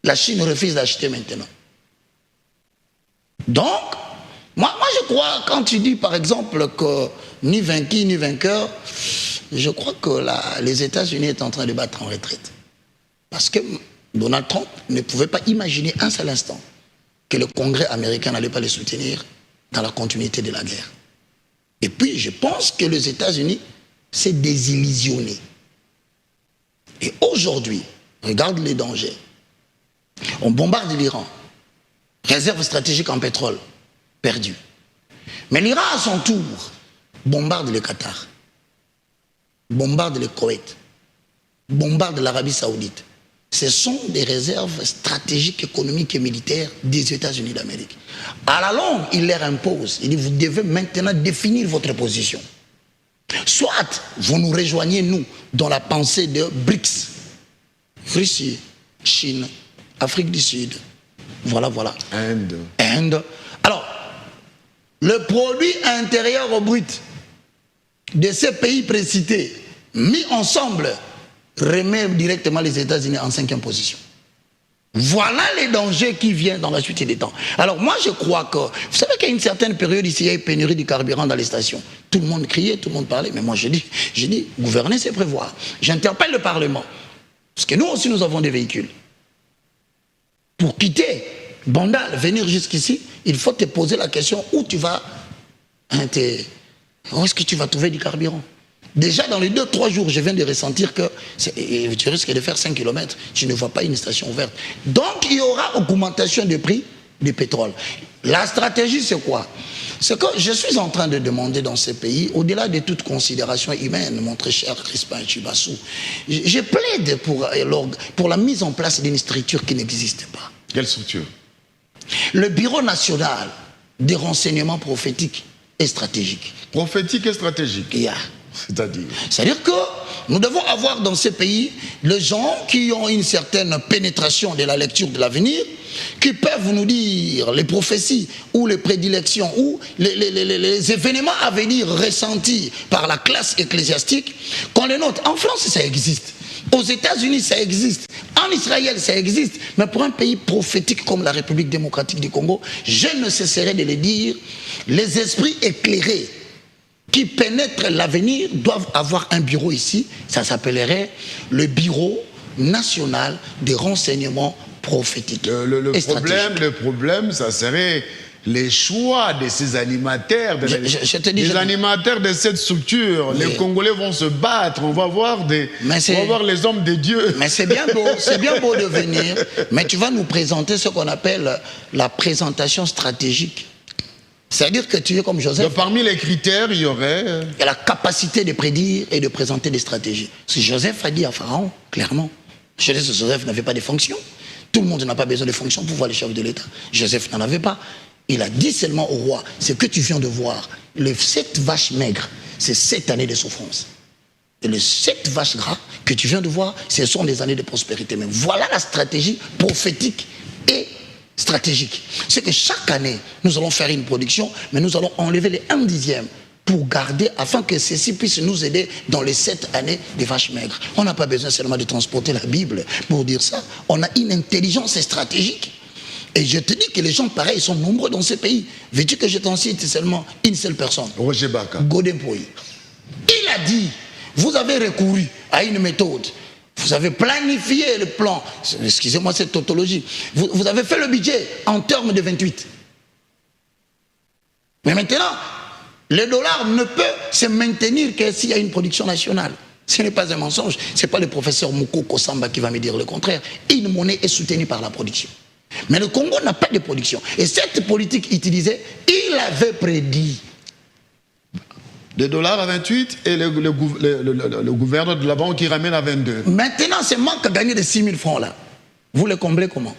La Chine refuse d'acheter maintenant. Donc, moi je crois, quand tu dis par exemple que ni vaincu ni vainqueur, je crois que les États-Unis sont en train de battre en retraite. Parce que Donald Trump ne pouvait pas imaginer un seul instant que le Congrès américain n'allait pas les soutenir dans la continuité de la guerre. Et puis, je pense que les États-Unis s'est désillusionné. Et aujourd'hui, regarde les dangers. On bombarde l'Iran. Réserve stratégique en pétrole, perdue. Mais l'Iran, à son tour, bombarde le Qatar, bombarde le Koweït, bombarde l'Arabie Saoudite. Ce sont des réserves stratégiques, économiques et militaires des États-Unis d'Amérique. À la longue, il leur impose. Il dit, vous devez maintenant définir votre position. Soit vous nous rejoignez, nous, dans la pensée de BRICS. Russie, Chine, Afrique du Sud. Voilà. Inde. Alors, le produit intérieur brut de ces pays précités, mis ensemble, remet directement les États-Unis en 5e position. Voilà les dangers qui viennent dans la suite des temps. Alors moi je crois que, vous savez qu'à une certaine période ici, il y a eu pénurie de carburant dans les stations. Tout le monde criait, tout le monde parlait, mais moi je dis, gouverner c'est prévoir. J'interpelle le Parlement, parce que nous aussi nous avons des véhicules. Pour quitter Bandal, venir jusqu'ici, il faut te poser la question où tu vas, où est-ce que tu vas trouver du carburant? Déjà dans les 2-3 jours, je viens de ressentir que tu risques de faire 5 km, tu ne vois pas une station ouverte. Donc il y aura augmentation des prix du pétrole. La stratégie c'est quoi? C'est que je suis en train de demander dans ces pays, au-delà de toute considération humaine, mon très cher Crispin Chibassou, je plaide pour la mise en place d'une structure qui n'existe pas. Quelle structure? Le Bureau national des renseignements prophétiques et stratégiques. Prophétique et stratégique. Yeah. C'est-à-dire que nous devons avoir dans ces pays les gens qui ont une certaine pénétration de la lecture de l'avenir, qui peuvent nous dire les prophéties ou les prédilections ou les événements à venir ressentis par la classe ecclésiastique, qu'on les note. En France, ça existe. Aux États-Unis, ça existe. En Israël, ça existe. Mais pour un pays prophétique comme la République démocratique du Congo, je ne cesserai de le dire, les esprits éclairés qui pénètrent l'avenir doivent avoir un bureau ici. Ça s'appellerait le Bureau national des renseignements prophétiques. Le problème, ça serait les choix de ces animateurs, animateurs de cette structure. Les Congolais vont se battre, on va voir les hommes de Dieu. Mais c'est bien beau de venir, mais tu vas nous présenter ce qu'on appelle la présentation stratégique. C'est-à-dire que tu es comme Joseph. Donc, parmi les critères, il y aurait... Il y a la capacité de prédire et de présenter des stratégies. Si Joseph a dit à Pharaon, clairement, Joseph n'avait pas de fonction. Tout le monde n'a pas besoin de fonction pour voir les chefs de l'État. Joseph n'en avait pas. Il a dit seulement au roi, ce que tu viens de voir, les 7 vaches maigres, c'est 7 années de souffrance. Et les 7 vaches gras que tu viens de voir, ce sont des années de prospérité. Mais voilà la stratégie prophétique et stratégique stratégique. C'est que chaque année, nous allons faire une production, mais nous allons enlever les 1/10 pour garder, afin que ceci puisse nous aider dans les 7 années des vaches maigres. On n'a pas besoin seulement de transporter la Bible pour dire ça. On a une intelligence stratégique. Et je te dis que les gens pareils sont nombreux dans ce pays. Veux-tu que je t'en cite seulement une seule personne? Roger Baka. Godin Poyi. Il a dit, vous avez recouru à une méthode. Vous avez planifié le plan. Excusez-moi cette tautologie. Vous avez fait le budget en termes de 28. Mais maintenant, le dollar ne peut se maintenir que s'il y a une production nationale. Ce n'est pas un mensonge. Ce n'est pas le professeur Moukoko Samba qui va me dire le contraire. Une monnaie est soutenue par la production. Mais le Congo n'a pas de production. Et cette politique utilisée, il avait prédit. Le dollar à 28 et le gouverneur de la banque qui ramène à 22. Maintenant, ce manque à gagner de 6 000 francs là, vous le comblez comment?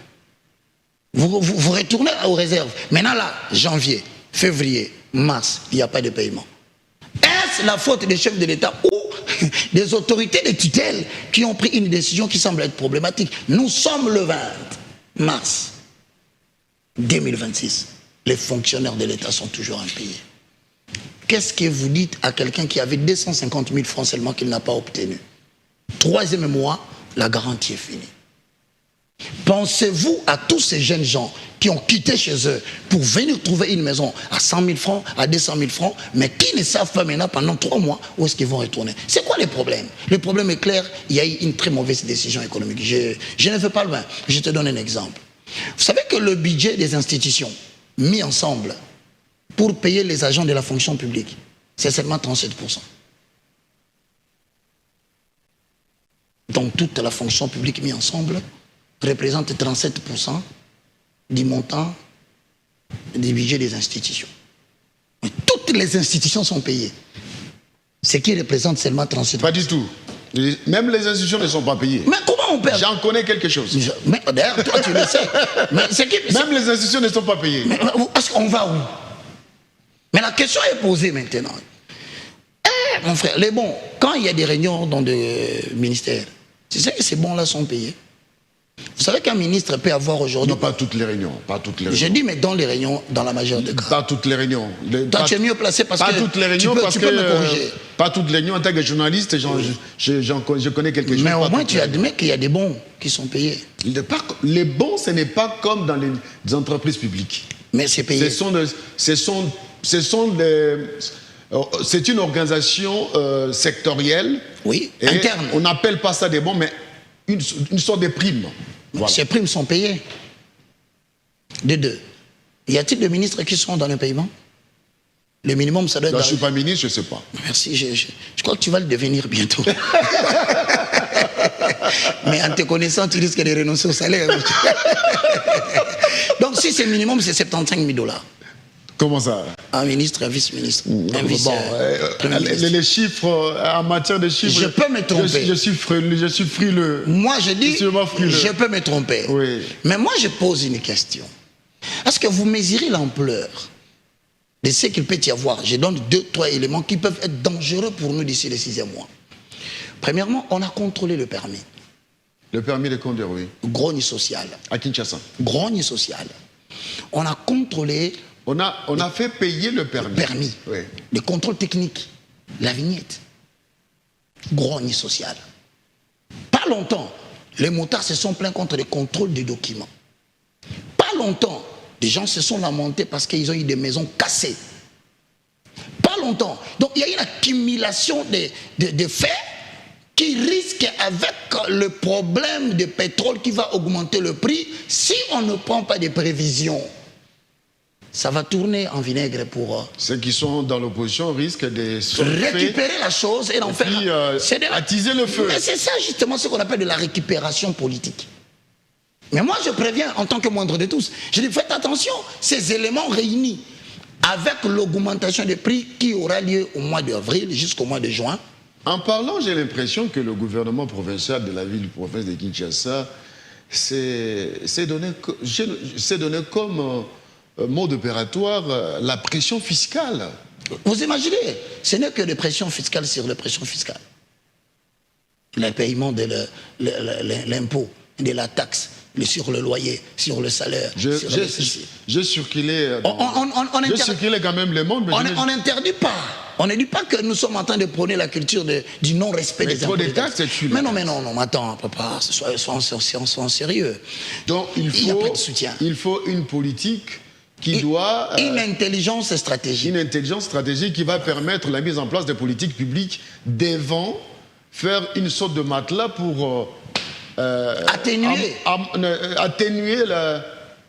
Vous retournez aux réserves. Maintenant là, janvier, février, mars, il n'y a pas de paiement. Est-ce la faute des chefs de l'État ou des autorités de tutelle qui ont pris une décision qui semble être problématique? Nous sommes le 20 mars 2026. Les fonctionnaires de l'État sont toujours impayés. Qu'est-ce que vous dites à quelqu'un qui avait 250 000 francs seulement qu'il n'a pas obtenu? 3e mois, la garantie est finie. Pensez-vous à tous ces jeunes gens qui ont quitté chez eux pour venir trouver une maison à 100 000 francs, à 200 000 francs, mais qui ne savent pas maintenant pendant 3 mois où est-ce qu'ils vont retourner? C'est quoi le problème? Le problème est clair, il y a eu une très mauvaise décision économique. Je ne fais pas loin, je te donne un exemple. Vous savez que le budget des institutions mis ensemble pour payer les agents de la fonction publique, c'est seulement 37%. Donc toute la fonction publique mis ensemble représente 37% du montant du budget des institutions. Mais toutes les institutions sont payées. Ce qui représente seulement 37%. Pas du tout. Même les institutions ne sont pas payées. Mais comment on perd? J'en connais quelque chose. Mais d'ailleurs, toi tu le sais. Mais même les institutions ne sont pas payées. Mais est-ce qu'on va où? Mais la question est posée maintenant. Mon frère, les bons, quand il y a des réunions dans des ministères, tu sais que ces bons-là sont payés. Vous savez qu'un ministre peut avoir aujourd'hui... Non, pas toutes les réunions. Pas toutes les réunions. Je dis, mais dans les réunions, dans la majeure des cas. Pas toutes les réunions. Toi, tu es mieux placé parce pas que toutes les réunions tu peux me corriger. Pas toutes les réunions. En tant que journaliste, je connais quelque chose. Mais au moins, tu admets qu'il y a des bons qui sont payés. Les bons, ce n'est pas comme dans les entreprises publiques. Mais c'est payé. C'est une organisation sectorielle. Oui, et interne. On n'appelle pas ça des bons, mais une sorte de prime. Voilà. Ces primes sont payées. De deux. Y a-t-il des ministres qui sont dans le paiement? Le minimum, ça doit être... Je ne suis pas ministre, je ne sais pas. Merci, je crois que tu vas le devenir bientôt. Mais en te connaissant, tu risques de renoncer au salaire. Donc si c'est minimum, c'est 75 000 $. Comment ça? Un ministre, un vice-ministre, un vice les chiffres, en matière de chiffres... Je peux me tromper. Je suis frileux. Moi, je dis, je peux me tromper. Oui. Mais moi, je pose une question. Est-ce que vous mesurez l'ampleur de ce qu'il peut y avoir? Je donne 2-3 éléments qui peuvent être dangereux pour nous d'ici le 6e mois. Premièrement, on a contrôlé le permis. Le permis de conduire, oui. Grogne social. À Kinshasa. Grogne social. On a contrôlé... On a fait payer le permis. Permis. Oui. Le contrôle technique. La vignette. Grogne social. Pas longtemps, les motards se sont plaints contre les contrôles des documents. Pas longtemps, des gens se sont lamentés parce qu'ils ont eu des maisons cassées. Pas longtemps. Donc il y a une accumulation de faits qui risquent, avec le problème du pétrole qui va augmenter le prix, si on ne prend pas de prévisions. Ça va tourner en vinaigre pour... Ceux qui sont dans l'opposition risquent de récupérer la chose et d'en faire... attiser le feu. Mais c'est ça justement ce qu'on appelle de la récupération politique. Mais moi je préviens en tant que moindre de tous. Je dis faites attention, ces éléments réunis avec l'augmentation des prix qui aura lieu au mois d'avril jusqu'au mois de juin. En parlant, j'ai l'impression que le gouvernement provincial de la ville province de Kinshasa s'est donné comme... mode opératoire, la pression fiscale. Vous imaginez, ce n'est que de pression fiscale sur la pression fiscale. Le paiement de l'impôt de la taxe sur le loyer, sur le salaire, sur le ceci. Je circulais On circulais quand même le monde. Mais on n'interdit pas. On ne dit pas que nous sommes en train de prôner la culture du non-respect des impôts. Des taxes, mais non, attends, papa, soyons sérieux. Donc il n'y a pas de soutien. Il faut une politique qui doit... une intelligence stratégique. Une intelligence stratégique qui va permettre la mise en place des politiques publiques devant faire une sorte de matelas pour... atténuer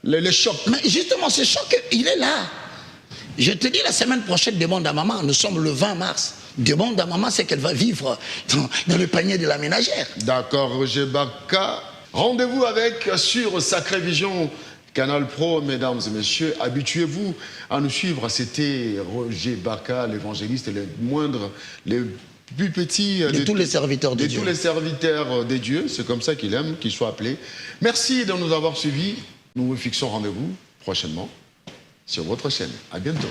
les chocs. Mais justement, ce choc, il est là. Je te dis, la semaine prochaine, demande à maman, nous sommes le 20 mars. Demande à maman ce qu'elle va vivre dans le panier de la ménagère. D'accord, Roger Baka. Rendez-vous avec sur Sacré Vision Canal Pro, mesdames et messieurs. Habituez-vous à nous suivre. C'était Roger Baka, l'évangéliste, les moindres, les plus petits de tous les serviteurs de Dieu. Tous les serviteurs de Dieu. C'est comme ça qu'il aime qu'ils soient appelés. Merci de nous avoir suivis. Nous vous fixons rendez-vous prochainement sur votre chaîne. À bientôt.